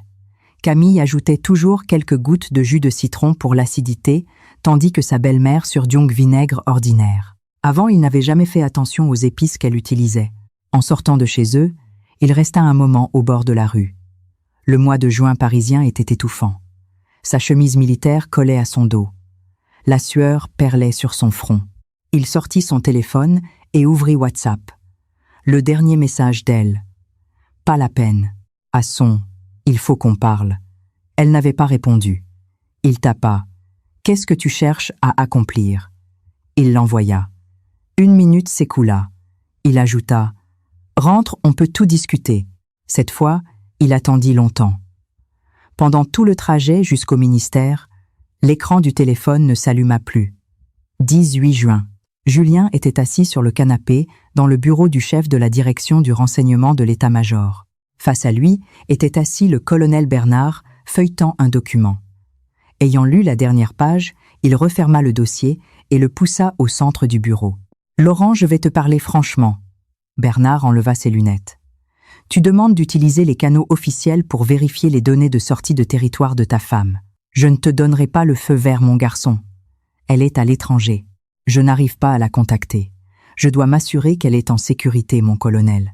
Camille ajoutait toujours quelques gouttes de jus de citron pour l'acidité, tandis que sa belle-mère sur du vinaigre ordinaire. Avant, il n'avait jamais fait attention aux épices qu'elle utilisait. En sortant de chez eux, il resta un moment au bord de la rue. Le mois de juin parisien était étouffant. Sa chemise militaire collait à son dos. La sueur perlait sur son front. Il sortit son téléphone et ouvrit WhatsApp. Le dernier message d'elle. « Pas la peine. » À son « Il faut qu'on parle. » Elle n'avait pas répondu. Il tapa. « Qu'est-ce que tu cherches à accomplir ?» Il l'envoya. 1 minute s'écoula. Il ajouta « Rentre, on peut tout discuter. » Cette fois, il attendit longtemps. Pendant tout le trajet jusqu'au ministère, l'écran du téléphone ne s'alluma plus. 18 juin. Julien était assis sur le canapé dans le bureau du chef de la direction du renseignement de l'état-major. Face à lui était assis le colonel Bernard, feuilletant un document. Ayant lu la dernière page, il referma le dossier et le poussa au centre du bureau. « Laurent, je vais te parler franchement. » Bernard enleva ses lunettes. « Tu demandes d'utiliser les canaux officiels pour vérifier les données de sortie de territoire de ta femme. Je ne te donnerai pas le feu vert, mon garçon. Elle est à l'étranger. Je n'arrive pas à la contacter. Je dois m'assurer qu'elle est en sécurité, mon colonel.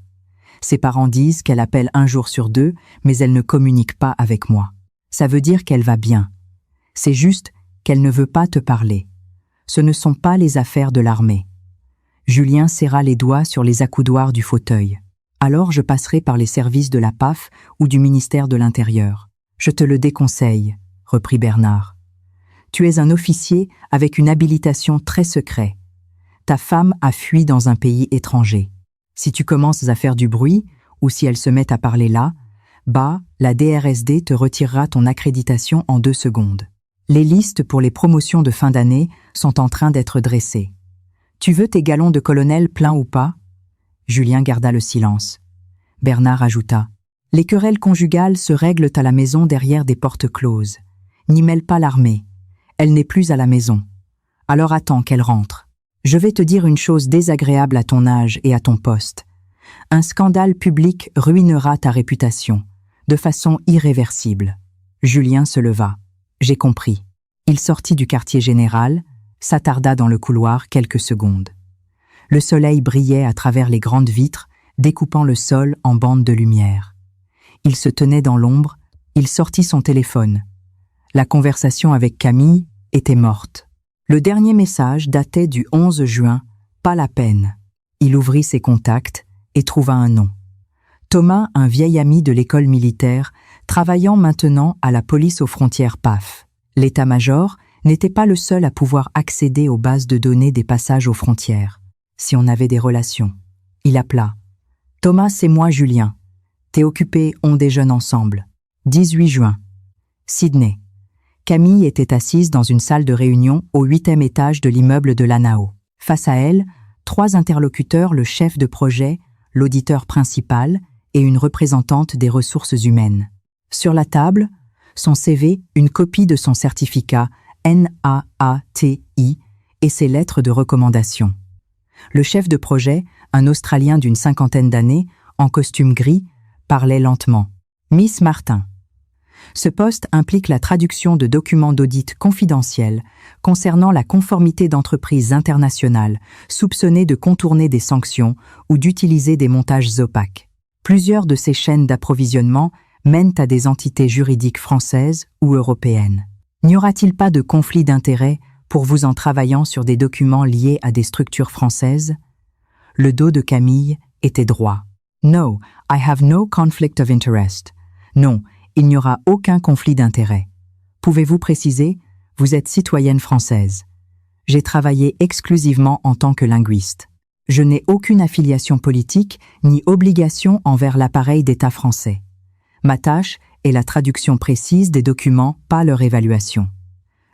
Ses parents disent qu'elle appelle 1 jour sur 2, mais elle ne communique pas avec moi. Ça veut dire qu'elle va bien. C'est juste qu'elle ne veut pas te parler. Ce ne sont pas les affaires de l'armée. » Julien serra les doigts sur les accoudoirs du fauteuil. « Alors je passerai par les services de la PAF ou du ministère de l'Intérieur. Je te le déconseille, » reprit Bernard. « Tu es un officier avec une habilitation très secrète. Ta femme a fui dans un pays étranger. Si tu commences à faire du bruit, ou si elle se met à parler là, la DRSD te retirera ton accréditation en 2 secondes. Les listes pour les promotions de fin d'année sont en train d'être dressées. Tu veux tes galons de colonel pleins ou pas ?» Julien garda le silence. Bernard ajouta : « Les querelles conjugales se règlent à la maison derrière des portes closes. N'y mêle pas l'armée. Elle n'est plus à la maison. Alors attends qu'elle rentre. Je vais te dire une chose désagréable à ton âge et à ton poste. Un scandale public ruinera ta réputation, de façon irréversible. » Julien se leva. « J'ai compris. » Il sortit du quartier général, s'attarda dans le couloir quelques secondes. Le soleil brillait à travers les grandes vitres, découpant le sol en bandes de lumière. Il se tenait dans l'ombre, il sortit son téléphone. La conversation avec Camille était morte. Le dernier message datait du 11 juin, pas la peine. Il ouvrit ses contacts et trouva un nom. Thomas, un vieil ami de l'école militaire, travaillant maintenant à la police aux frontières PAF. L'état-major n'était pas le seul à pouvoir accéder aux bases de données des passages aux frontières, si on avait des relations. Il appela. « Thomas, c'est moi, Julien. T'es occupé, on déjeune ensemble. » 18 juin. Sydney. Camille était assise dans une salle de réunion au 8e étage de l'immeuble de l'ANAO. Face à elle, 3 interlocuteurs, le chef de projet, l'auditeur principal et une représentante des ressources humaines. Sur la table, son CV, une copie de son certificat NAATI et ses lettres de recommandation. Le chef de projet, un Australien d'une 50aine d'années, en costume gris, parlait lentement. « Miss Martin. Ce poste implique la traduction de documents d'audit confidentiels concernant la conformité d'entreprises internationales soupçonnées de contourner des sanctions ou d'utiliser des montages opaques. Plusieurs de ces chaînes d'approvisionnement mènent à des entités juridiques françaises ou européennes. N'y aura-t-il pas de conflit d'intérêts pour vous en travaillant sur des documents liés à des structures françaises ?» Le dos de Camille était droit. « No, I have no conflict of interest. » Non, il n'y aura aucun conflit d'intérêts. Pouvez-vous préciser ? Vous êtes citoyenne française. J'ai travaillé exclusivement en tant que linguiste. Je n'ai aucune affiliation politique ni obligation envers l'appareil d'État français. Ma tâche est la traduction précise des documents, pas leur évaluation.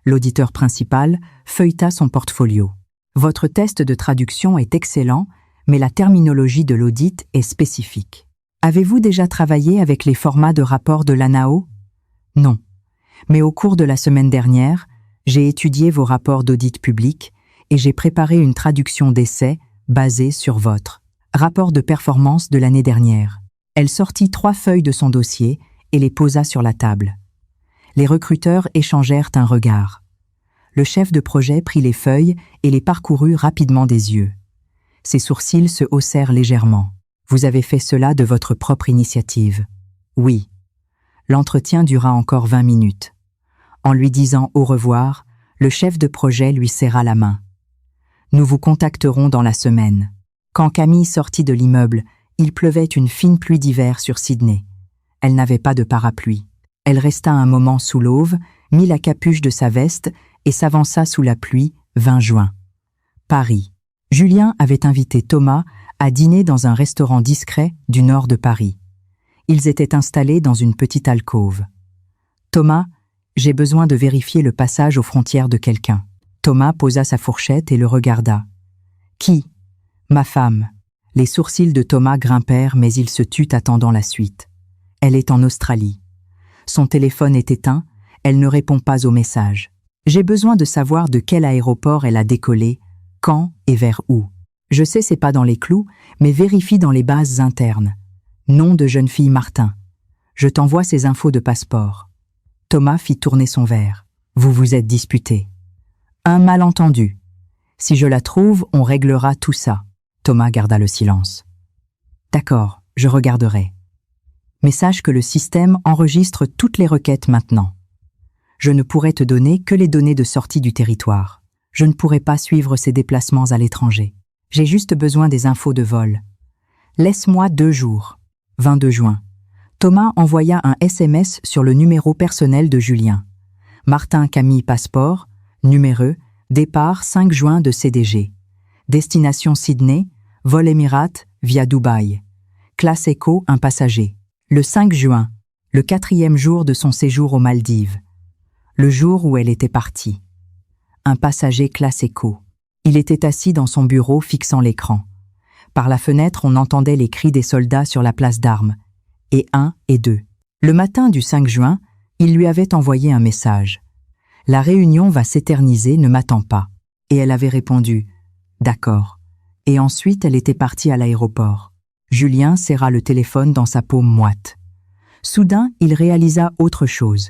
L'auditeur principal feuilleta son portfolio. Votre test de traduction est excellent, mais la terminologie de l'audit est spécifique. Avez-vous déjà travaillé avec les formats de rapport de l'ANAO ? Non. Mais au cours de la semaine dernière, j'ai étudié vos rapports d'audit public et j'ai préparé une traduction d'essai basée sur votre rapport de performance de l'année dernière. Elle sortit 3 feuilles de son dossier et les posa sur la table. Les recruteurs échangèrent un regard. Le chef de projet prit les feuilles et les parcourut rapidement des yeux. Ses sourcils se haussèrent légèrement. « Vous avez fait cela de votre propre initiative. » « Oui. » L'entretien dura encore 20 minutes. En lui disant au revoir, le chef de projet lui serra la main. « Nous vous contacterons dans la semaine. » Quand Camille sortit de l'immeuble, il pleuvait une fine pluie d'hiver sur Sydney. Elle n'avait pas de parapluie. Elle resta un moment sous l'aube, mit la capuche de sa veste et s'avança sous la pluie, 20 juin. Paris. Julien avait invité Thomas à dîner dans un restaurant discret du nord de Paris. Ils étaient installés dans une petite alcôve. « Thomas, j'ai besoin de vérifier le passage aux frontières de quelqu'un. » Thomas posa sa fourchette et le regarda. Qui? Ma femme. Les sourcils de Thomas grimpèrent, mais il se tut attendant la suite. Elle est en Australie. Son téléphone est éteint, elle ne répond pas aux messages. J'ai besoin de savoir de quel aéroport elle a décollé, quand et vers où. Je sais c'est pas dans les clous, mais vérifie dans les bases internes. Nom de jeune fille Martin. Je t'envoie ses infos de passeport. Thomas fit tourner son verre. Vous vous êtes disputés. Un malentendu. Si je la trouve, on réglera tout ça. Thomas garda le silence. D'accord, je regarderai. Mais sache que le système enregistre toutes les requêtes maintenant. Je ne pourrai te donner que les données de sortie du territoire. Je ne pourrai pas suivre ses déplacements à l'étranger. J'ai juste besoin des infos de vol. Laisse-moi 2 jours. 22 juin. Thomas envoya un SMS sur le numéro personnel de Julien. Martin Camille Passeport, numéro, départ 5 juin de CDG. Destination Sydney, vol Émirats via Dubaï. Classe Eco, un passager. Le 5 juin, le 4e jour de son séjour aux Maldives. Le jour où elle était partie. Un passager classe Eco. Il était assis dans son bureau fixant l'écran. Par la fenêtre, on entendait les cris des soldats sur la place d'armes. Et 1 et 2. Le matin du 5 juin, il lui avait envoyé un message. La réunion va s'éterniser, ne m'attends pas. Et elle avait répondu « D'accord ». Et ensuite, elle était partie à l'aéroport. Julien serra le téléphone dans sa paume moite. Soudain, il réalisa autre chose.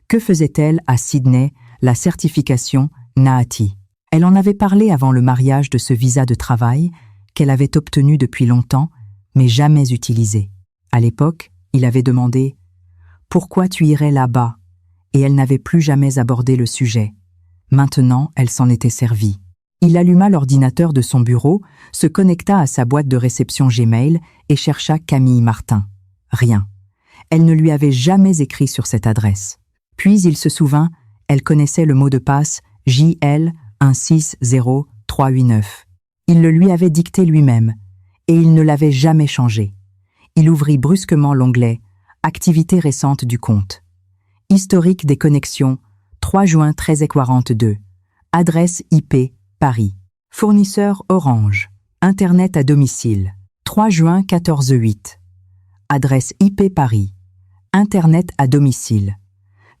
Que faisait-elle à Sydney, la certification NAATI? Elle en avait parlé avant le mariage de ce visa de travail qu'elle avait obtenu depuis longtemps, mais jamais utilisé. À l'époque, il avait demandé « Pourquoi tu irais là-bas ?» et elle n'avait plus jamais abordé le sujet. Maintenant, elle s'en était servie. Il alluma l'ordinateur de son bureau, se connecta à sa boîte de réception Gmail et chercha Camille Martin. Rien. Elle ne lui avait jamais écrit sur cette adresse. Puis il se souvint, elle connaissait le mot de passe JL 160389. Il le lui avait dicté lui-même, et il ne l'avait jamais changé. Il ouvrit brusquement l'onglet « Activité récente du compte ». Historique des connexions, 3 juin 13h42. Adresse IP, Paris. Fournisseur Orange. Internet à domicile. 3 juin 14h08. Adresse IP Paris. Internet à domicile.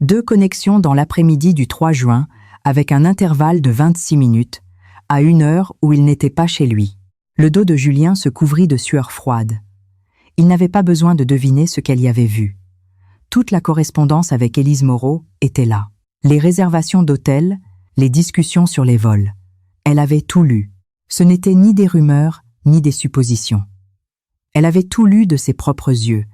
2 connexions dans l'après-midi du 3 juin avec un intervalle de 26 minutes, à 1 heure où il n'était pas chez lui. Le dos de Julien se couvrit de sueur froide. Il n'avait pas besoin de deviner ce qu'elle y avait vu. Toute la correspondance avec Élise Moreau était là. Les réservations d'hôtels, les discussions sur les vols. Elle avait tout lu. Ce n'était ni des rumeurs, ni des suppositions. Elle avait tout lu de ses propres yeux,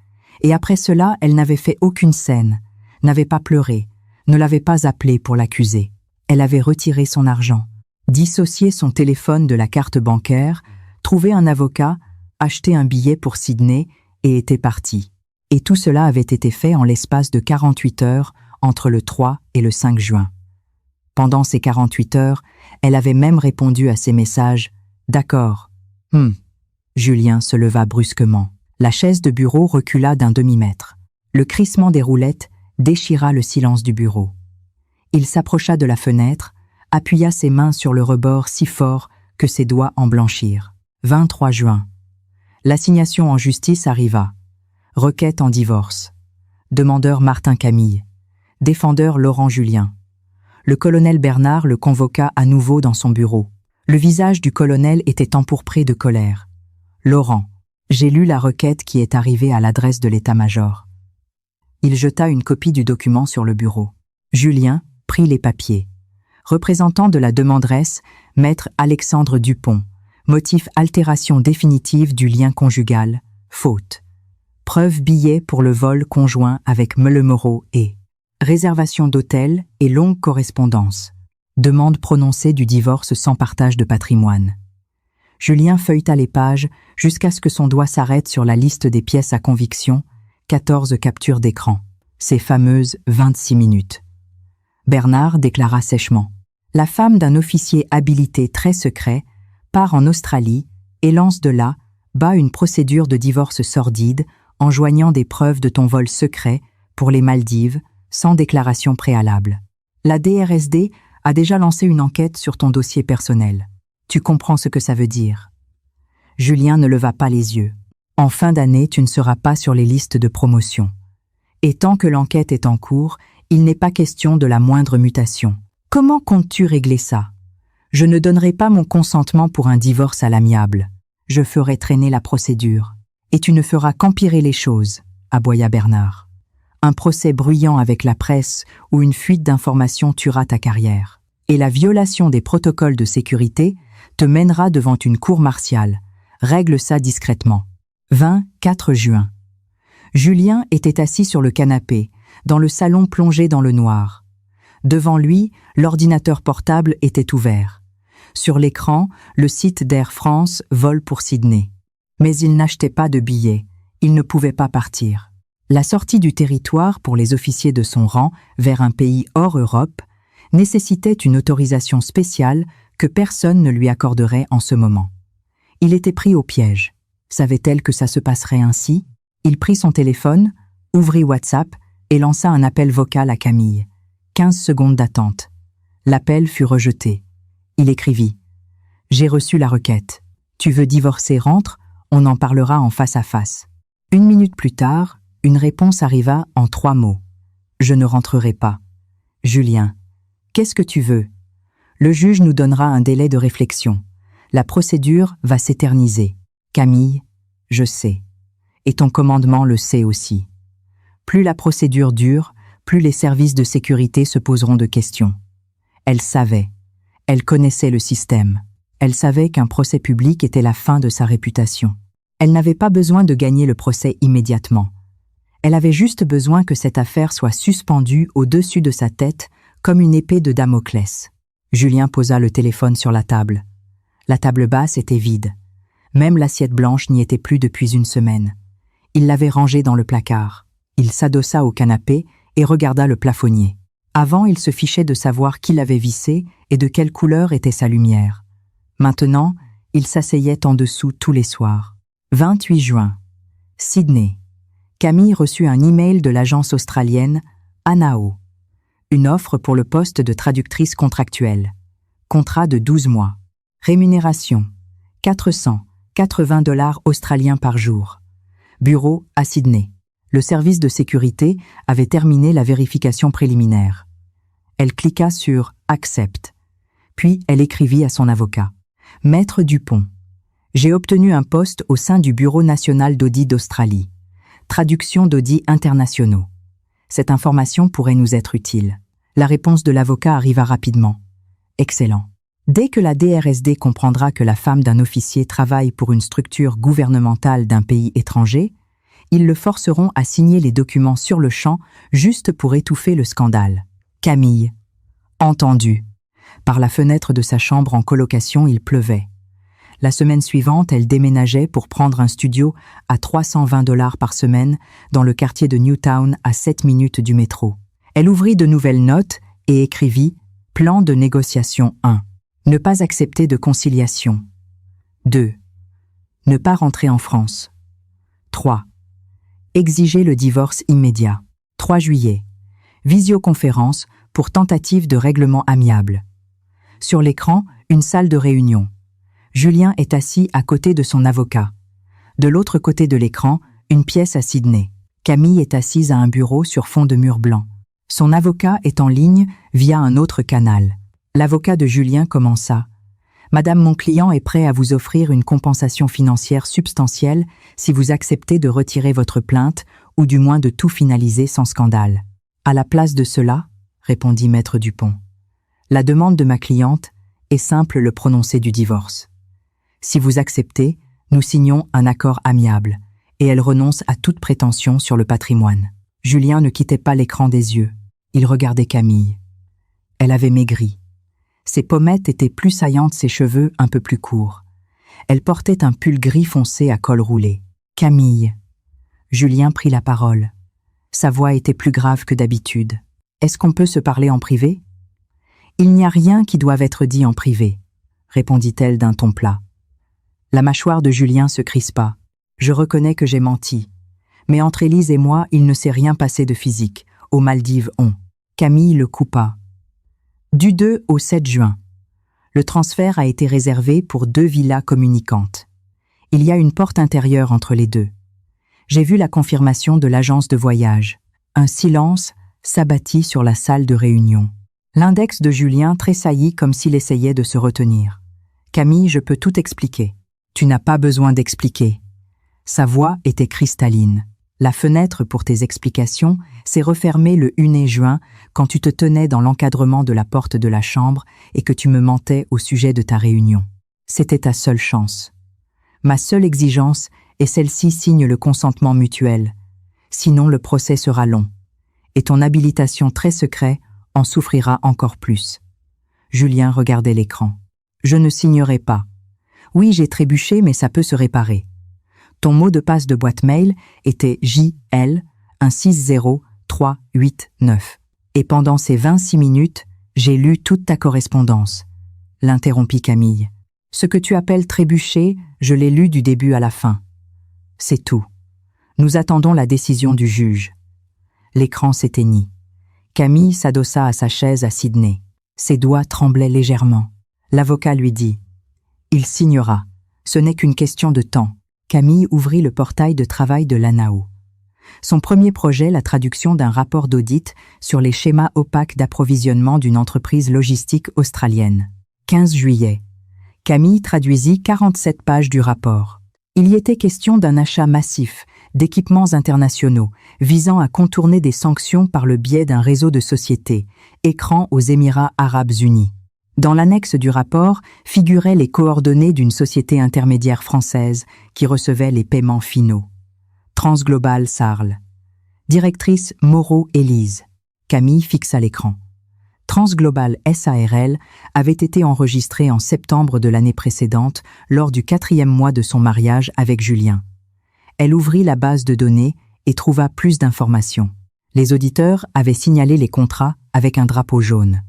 et après cela, elle n'avait fait aucune scène, n'avait pas pleuré, ne l'avait pas appelé pour l'accuser. Elle avait retiré son argent, dissocié son téléphone de la carte bancaire, trouvé un avocat, acheté un billet pour Sydney et était partie. Et tout cela avait été fait en l'espace de 48 heures entre le 3 et le 5 juin. Pendant ces 48 heures, elle avait même répondu à ses messages « D'accord. » Julien se leva brusquement. La chaise de bureau recula d'un demi-mètre. Le crissement des roulettes déchira le silence du bureau. Il s'approcha de la fenêtre, appuya ses mains sur le rebord si fort que ses doigts en blanchirent. 23 juin. L'assignation en justice arriva. Requête en divorce. Demandeur Martin Camille. Défendeur Laurent Julien. Le colonel Bernard le convoqua à nouveau dans son bureau. Le visage du colonel était empourpré de colère. Laurent, j'ai lu la requête qui est arrivée à l'adresse de l'état-major. Il jeta une copie du document sur le bureau. Julien prit les papiers. Représentant de la demanderesse, maître Alexandre Dupont. Motif altération définitive du lien conjugal, faute. Preuve billet pour le vol conjoint avec Meule Moreau et réservation d'hôtel et longue correspondance. Demande prononcée du divorce sans partage de patrimoine. Julien feuilleta les pages jusqu'à ce que son doigt s'arrête sur la liste des pièces à conviction, 14 captures d'écran, ces fameuses 26 minutes. Bernard déclara sèchement. La femme d'un officier habilité très secret part en Australie et lance de là, bat une procédure de divorce sordide en joignant des preuves de ton vol secret pour les Maldives sans déclaration préalable. La DRSD a déjà lancé une enquête sur ton dossier personnel. Tu comprends ce que ça veut dire. Julien ne leva pas les yeux. En fin d'année, tu ne seras pas sur les listes de promotion. Et tant que l'enquête est en cours, il n'est pas question de la moindre mutation. Comment comptes-tu régler ça? Je ne donnerai pas mon consentement pour un divorce à l'amiable. Je ferai traîner la procédure. Et tu ne feras qu'empirer les choses, aboya Bernard. Un procès bruyant avec la presse ou une fuite d'informations tuera ta carrière. Et la violation des protocoles de sécurité te mènera devant une cour martiale. Règle ça discrètement. 24 juin. Julien était assis sur le canapé, dans le salon plongé dans le noir. Devant lui, l'ordinateur portable était ouvert. Sur l'écran, le site d'Air France vole pour Sydney. Mais il n'achetait pas de billets, il ne pouvait pas partir. La sortie du territoire pour les officiers de son rang vers un pays hors Europe nécessitait une autorisation spéciale que personne ne lui accorderait en ce moment. Il était pris au piège. Savait-elle que ça se passerait ainsi? Il prit son téléphone, ouvrit WhatsApp et lança un appel vocal à Camille. 15 secondes d'attente. L'appel fut rejeté. Il écrivit « J'ai reçu la requête. Tu veux divorcer, rentre, on en parlera en face à face. » 1 minute plus tard, une réponse arriva en 3 mots. « Je ne rentrerai pas. » Julien. « Qu'est-ce que tu veux? Le juge nous donnera un délai de réflexion. La procédure va s'éterniser. Camille, je sais. Et ton commandement le sait aussi. Plus la procédure dure, plus les services de sécurité se poseront de questions. Elle savait. Elle connaissait le système. Elle savait qu'un procès public était la fin de sa réputation. Elle n'avait pas besoin de gagner le procès immédiatement. Elle avait juste besoin que cette affaire soit suspendue au-dessus de sa tête comme une épée de Damoclès. Julien posa le téléphone sur la table. La table basse était vide. Même l'assiette blanche n'y était plus depuis 1 semaine. Il l'avait rangée dans le placard. Il s'adossa au canapé et regarda le plafonnier. Avant, il se fichait de savoir qui l'avait vissé et de quelle couleur était sa lumière. Maintenant, il s'asseyait en dessous tous les soirs. 28 juin. Sydney. Camille reçut un email de l'agence australienne Anao. Une offre pour le poste de traductrice contractuelle. Contrat de 12 mois. Rémunération. 480 $ australiens par jour. Bureau à Sydney. Le service de sécurité avait terminé la vérification préliminaire. Elle cliqua sur « Accept ». Puis elle écrivit à son avocat. « Maître Dupont, j'ai obtenu un poste au sein du Bureau national d'audit d'Australie. Traduction d'audits internationaux. Cette information pourrait nous être utile. » La réponse de l'avocat arriva rapidement. « Excellent. Dès que la DRSD comprendra que la femme d'un officier travaille pour une structure gouvernementale d'un pays étranger, ils le forceront à signer les documents sur le champ juste pour étouffer le scandale. » Camille. Entendu. Par la fenêtre de sa chambre en colocation, il pleuvait. La semaine suivante, elle déménageait pour prendre un studio à 320 $ par semaine dans le quartier de Newtown à 7 minutes du métro. Elle ouvrit de nouvelles notes et écrivit « Plan de négociation 1. Ne pas accepter de conciliation. 2. Ne pas rentrer en France. 3. Exiger le divorce immédiat. 3 juillet. Visioconférence pour tentative de règlement amiable. Sur l'écran, une salle de réunion. Julien est assis à côté de son avocat. De l'autre côté de l'écran, une pièce à Sydney. Camille est assise à un bureau sur fond de mur blanc. Son avocat est en ligne via un autre canal. L'avocat de Julien commença. « Madame, mon client est prêt à vous offrir une compensation financière substantielle si vous acceptez de retirer votre plainte ou du moins de tout finaliser sans scandale. » « À la place de cela, » répondit Maître Dupont, « la demande de ma cliente est simple, le prononcé du divorce. Si vous acceptez, nous signons un accord amiable et elle renonce à toute prétention sur le patrimoine. » Julien ne quittait pas l'écran des yeux. Il regardait Camille. Elle avait maigri. Ses pommettes étaient plus saillantes, ses cheveux un peu plus courts. Elle portait un pull gris foncé à col roulé. « Camille. » Julien prit la parole. Sa voix était plus grave que d'habitude. « Est-ce qu'on peut se parler en privé ?»« Il n'y a rien qui doive être dit en privé, » répondit-elle d'un ton plat. La mâchoire de Julien se crispa. « Je reconnais que j'ai menti. Mais entre Élise et moi, il ne s'est rien passé de physique. Aux Maldives, on. » Camille le coupa. Du 2 au 7 juin. Le transfert a été réservé pour 2 villas communicantes. Il y a une porte intérieure entre les deux. J'ai vu la confirmation de l'agence de voyage. Un silence s'abattit sur la salle de réunion. L'index de Julien tressaillit comme s'il essayait de se retenir. « Camille, je peux tout expliquer. » « Tu n'as pas besoin d'expliquer. » Sa voix était cristalline. La fenêtre pour tes explications s'est refermée le 1er juin quand tu te tenais dans l'encadrement de la porte de la chambre et que tu me mentais au sujet de ta réunion. C'était ta seule chance. Ma seule exigence est celle-ci signe le consentement mutuel. Sinon le procès sera long. Et ton habilitation très secret en souffrira encore plus. Julien regardait l'écran. Je ne signerai pas. Oui, j'ai trébuché, mais ça peut se réparer. Ton mot de passe de boîte mail était JL 160389. Et pendant ces 26 minutes, j'ai lu toute ta correspondance. L'interrompit Camille. Ce que tu appelles trébucher, je l'ai lu du début à la fin. C'est tout. Nous attendons la décision du juge. L'écran s'éteignit. Camille s'adossa à sa chaise à Sydney. Ses doigts tremblaient légèrement. L'avocat lui dit « Il signera. Ce n'est qu'une question de temps. » Camille ouvrit le portail de travail de l'ANAO. Son premier projet, la traduction d'un rapport d'audit sur les schémas opaques d'approvisionnement d'une entreprise logistique australienne. 15 juillet. Camille traduisit 47 pages du rapport. Il y était question d'un achat massif d'équipements internationaux visant à contourner des sanctions par le biais d'un réseau de sociétés, Écran aux Émirats arabes unis. Dans l'annexe du rapport figuraient les coordonnées d'une société intermédiaire française qui recevait les paiements finaux. Transglobal Sarl. Directrice Moreau-Élise. Camille fixa l'écran. Transglobal SARL avait été enregistrée en septembre de l'année précédente lors du 4e mois de son mariage avec Julien. Elle ouvrit la base de données et trouva plus d'informations. Les auditeurs avaient signalé les contrats avec un drapeau jaune.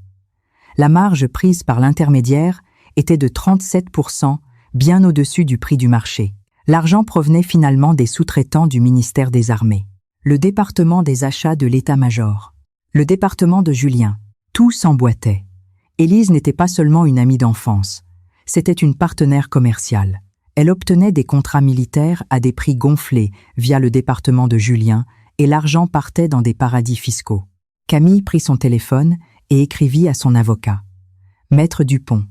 La marge prise par l'intermédiaire était de 37%, bien au-dessus du prix du marché. L'argent provenait finalement des sous-traitants du ministère des Armées. Le département des achats de l'état-major. Le département de Julien. Tout s'emboîtait. Élise n'était pas seulement une amie d'enfance. C'était une partenaire commerciale. Elle obtenait des contrats militaires à des prix gonflés via le département de Julien et l'argent partait dans des paradis fiscaux. Camille prit son téléphone et écrivit à son avocat. « Maître Dupont,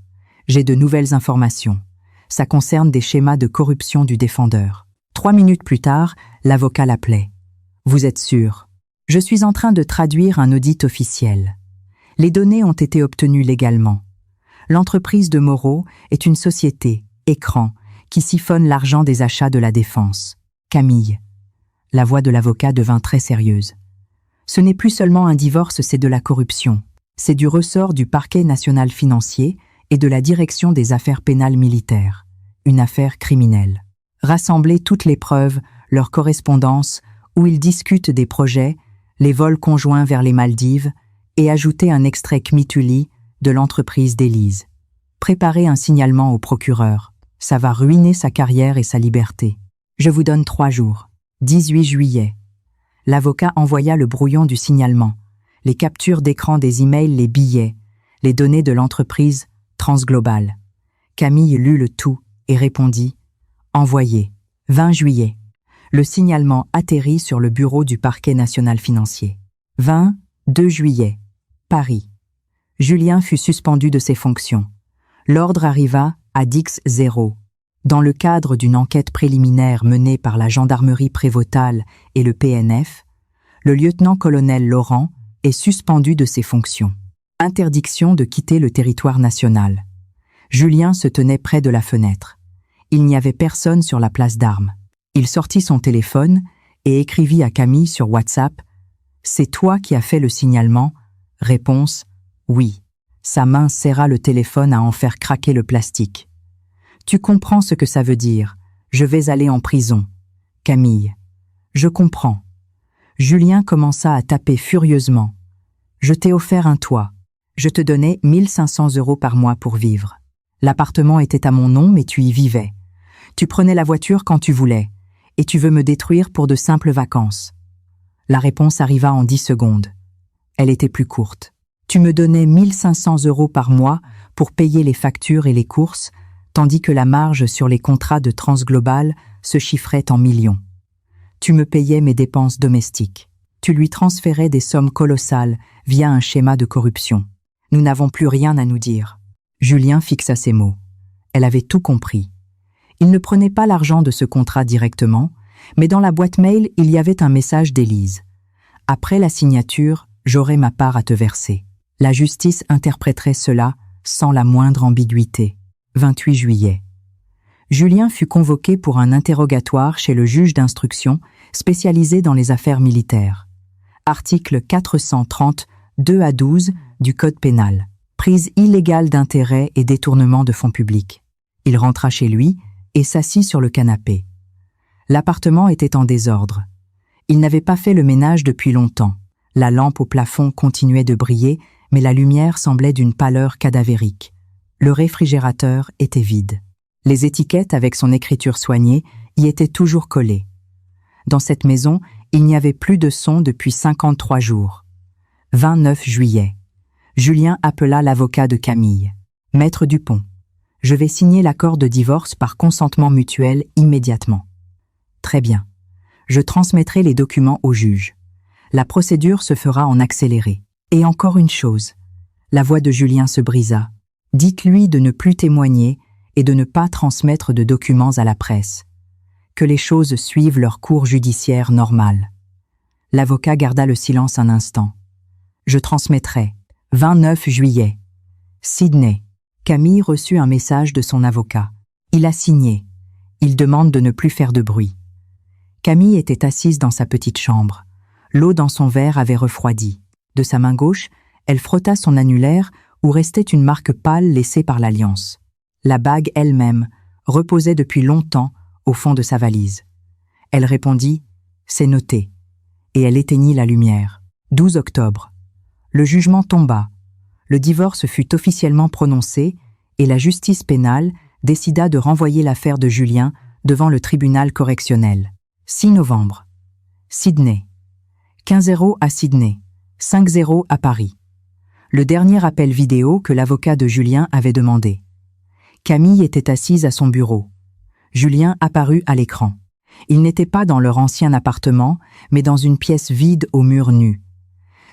j'ai de nouvelles informations. Ça concerne des schémas de corruption du défendeur. » 3 minutes plus tard, l'avocat l'appelait. « Vous êtes sûr ? Je suis en train de traduire un audit officiel. Les données ont été obtenues légalement. L'entreprise de Moreau est une société, Écran, qui siphonne l'argent des achats de la défense. Camille. » La voix de l'avocat devint très sérieuse. « Ce n'est plus seulement un divorce, c'est de la corruption. C'est du ressort du parquet national financier et de la direction des affaires pénales militaires. Une affaire criminelle. Rassembler toutes les preuves, leurs correspondances, où ils discutent des projets, les vols conjoints vers les Maldives, et ajouter un extrait Kmituli de l'entreprise d'Élise. Préparer un signalement au procureur. Ça va ruiner sa carrière et sa liberté. Je vous donne 3 jours. 18 juillet. L'avocat envoya le brouillon du signalement. Les captures d'écran des emails, les billets, les données de l'entreprise Transglobal. Camille lut le tout et répondit « Envoyé. 20 juillet. » Le signalement atterrit sur le bureau du parquet national financier. 22 juillet. Paris. Julien fut suspendu de ses fonctions. L'ordre arriva à Dix 0. Dans le cadre d'une enquête préliminaire menée par la gendarmerie prévôtale et le PNF, le lieutenant-colonel Laurent est suspendu de ses fonctions. Interdiction de quitter le territoire national. Julien se tenait près de la fenêtre. Il n'y avait personne sur la place d'Armes. Il sortit son téléphone et écrivit à Camille sur WhatsApp « C'est toi qui as fait le signalement ?» Réponse « Oui ». Sa main serra le téléphone à en faire craquer le plastique. « Tu comprends ce que ça veut dire. Je vais aller en prison. » Camille. « Je comprends. » Julien commença à taper furieusement. « Je t'ai offert un toit. Je te donnais 1 500 € par mois pour vivre. L'appartement était à mon nom, mais tu y vivais. Tu prenais la voiture quand tu voulais. Et tu veux me détruire pour de simples vacances. » La réponse arriva en 10 secondes. Elle était plus courte. « Tu me donnais 1 500 € par mois pour payer les factures et les courses, tandis que la marge sur les contrats de Transglobal se chiffrait en millions. Tu me payais mes dépenses domestiques. Tu lui transférais des sommes colossales via un schéma de corruption. Nous n'avons plus rien à nous dire. Julien fixa ses mots. Elle avait tout compris. Il ne prenait pas l'argent de ce contrat directement, mais dans la boîte mail, il y avait un message d'Élise. « Après la signature, j'aurai ma part à te verser. » La justice interpréterait cela sans la moindre ambiguïté. 28 juillet. Julien fut convoqué pour un interrogatoire chez le juge d'instruction spécialisé dans les affaires militaires. Article 430, 2 à 12 du Code pénal. Prise illégale d'intérêts et détournement de fonds publics. Il rentra chez lui et s'assit sur le canapé. L'appartement était en désordre. Il n'avait pas fait le ménage depuis longtemps. La lampe au plafond continuait de briller, mais la lumière semblait d'une pâleur cadavérique. Le réfrigérateur était vide. Les étiquettes avec son écriture soignée y étaient toujours collées. Dans cette maison, il n'y avait plus de son depuis 53 jours. 29 juillet. Julien appela l'avocat de Camille. « Maître Dupont, je vais signer l'accord de divorce par consentement mutuel immédiatement. » « Très bien. Je transmettrai les documents au juge. La procédure se fera en accéléré. Et encore une chose. » La voix de Julien se brisa. « Dites-lui de ne plus témoigner et de ne pas transmettre de documents à la presse. Que les choses suivent leur cours judiciaire normal. » L'avocat garda le silence un instant. « Je transmettrai. 29 juillet. Sydney. » Camille reçut un message de son avocat. Il a signé. Il demande de ne plus faire de bruit. Camille était assise dans sa petite chambre. L'eau dans son verre avait refroidi. De sa main gauche, elle frotta son annulaire où restait une marque pâle laissée par l'Alliance. La bague elle-même reposait depuis longtemps au fond de sa valise. Elle répondit « C'est noté » et elle éteignit la lumière. 12 octobre. Le jugement tomba. Le divorce fut officiellement prononcé et la justice pénale décida de renvoyer l'affaire de Julien devant le tribunal correctionnel. 6 novembre. Sydney. 15-0 à Sydney, 5-0 à Paris. Le dernier appel vidéo que l'avocat de Julien avait demandé. Camille était assise à son bureau. Julien apparut à l'écran. Il n'était pas dans leur ancien appartement, mais dans une pièce vide aux murs nus.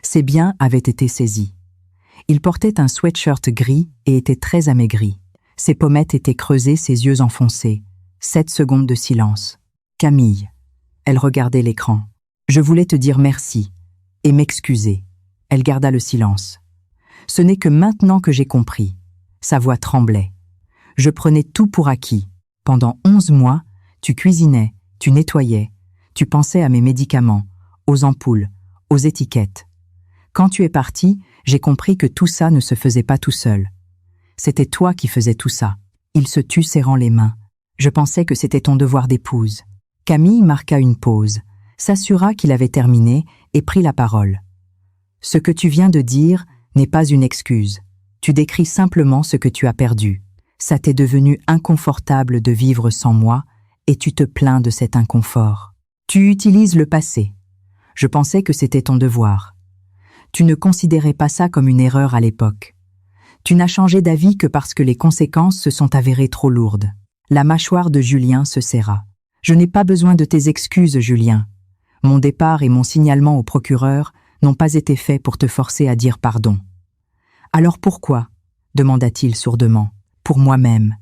Ses biens avaient été saisis. Il portait un sweatshirt gris et était très amaigri. Ses pommettes étaient creusées, ses yeux enfoncés. 7 secondes de silence. Camille. Elle regardait l'écran. « Je voulais te dire merci et m'excuser. » Elle garda le silence. « Ce n'est que maintenant que j'ai compris. » Sa voix tremblait. « Je prenais tout pour acquis. Pendant 11 mois, tu cuisinais, tu nettoyais, tu pensais à mes médicaments, aux ampoules, aux étiquettes. Quand tu es parti, j'ai compris que tout ça ne se faisait pas tout seul. C'était toi qui faisais tout ça. » Il se tut serrant les mains. « Je pensais que c'était ton devoir d'épouse. » Camille marqua une pause, s'assura qu'il avait terminé et prit la parole. « Ce que tu viens de dire n'est pas une excuse. Tu décris simplement ce que tu as perdu. Ça t'est devenu inconfortable de vivre sans moi et tu te plains de cet inconfort. Tu utilises le passé. Je pensais que c'était ton devoir. Tu ne considérais pas ça comme une erreur à l'époque. Tu n'as changé d'avis que parce que les conséquences se sont avérées trop lourdes. » La mâchoire de Julien se serra. « Je n'ai pas besoin de tes excuses, Julien. Mon départ et mon signalement au procureur n'ont pas été faits pour te forcer à dire pardon. »« Alors pourquoi ?» demanda-t-il sourdement. « Pour moi-même.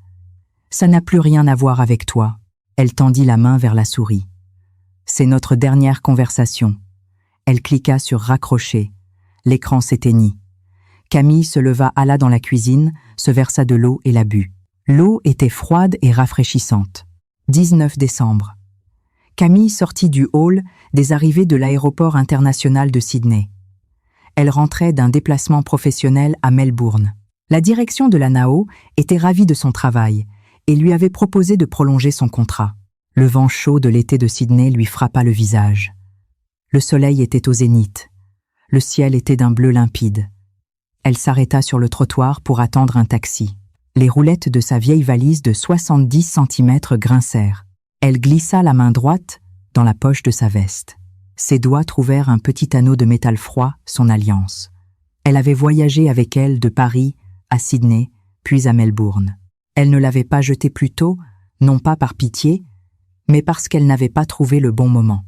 Ça n'a plus rien à voir avec toi. » Elle tendit la main vers la souris. « C'est notre dernière conversation. » Elle cliqua sur raccrocher. L'écran s'éteignit. Camille se leva, alla dans la cuisine, se versa de l'eau et la but. L'eau était froide et rafraîchissante. 19 décembre. Camille sortit du hall des arrivées de l'aéroport international de Sydney. Elle rentrait d'un déplacement professionnel à Melbourne. La direction de la NAO était ravie de son travail et lui avait proposé de prolonger son contrat. Le vent chaud de l'été de Sydney lui frappa le visage. Le soleil était au zénith. Le ciel était d'un bleu limpide. Elle s'arrêta sur le trottoir pour attendre un taxi. Les roulettes de sa vieille valise de 70 cm grincèrent. Elle glissa la main droite dans la poche de sa veste. Ses doigts trouvèrent un petit anneau de métal froid, son alliance. Elle avait voyagé avec elle de Paris à Sydney puis à Melbourne. Elle ne l'avait pas jeté plus tôt, non pas par pitié, mais parce qu'elle n'avait pas trouvé le bon moment.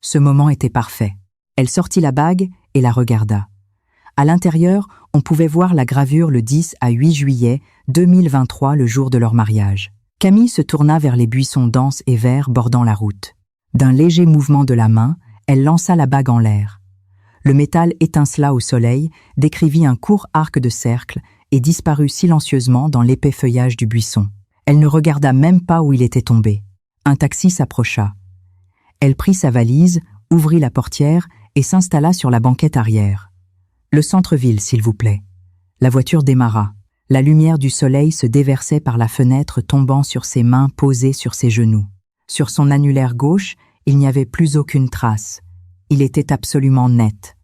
Ce moment était parfait. Elle sortit la bague et la regarda. À l'intérieur, on pouvait voir la gravure le 10 à 8 juillet 2023, le jour de leur mariage. Camille se tourna vers les buissons denses et verts bordant la route. D'un léger mouvement de la main, elle lança la bague en l'air. Le métal étincela au soleil, décrivit un court arc de cercle et disparut silencieusement dans l'épais feuillage du buisson. Elle ne regarda même pas où il était tombé. Un taxi s'approcha. Elle prit sa valise, ouvrit la portière et s'installa sur la banquette arrière. « Le centre-ville, s'il vous plaît. » La voiture démarra. La lumière du soleil se déversait par la fenêtre tombant sur ses mains posées sur ses genoux. Sur son annulaire gauche, il n'y avait plus aucune trace. Il était absolument net.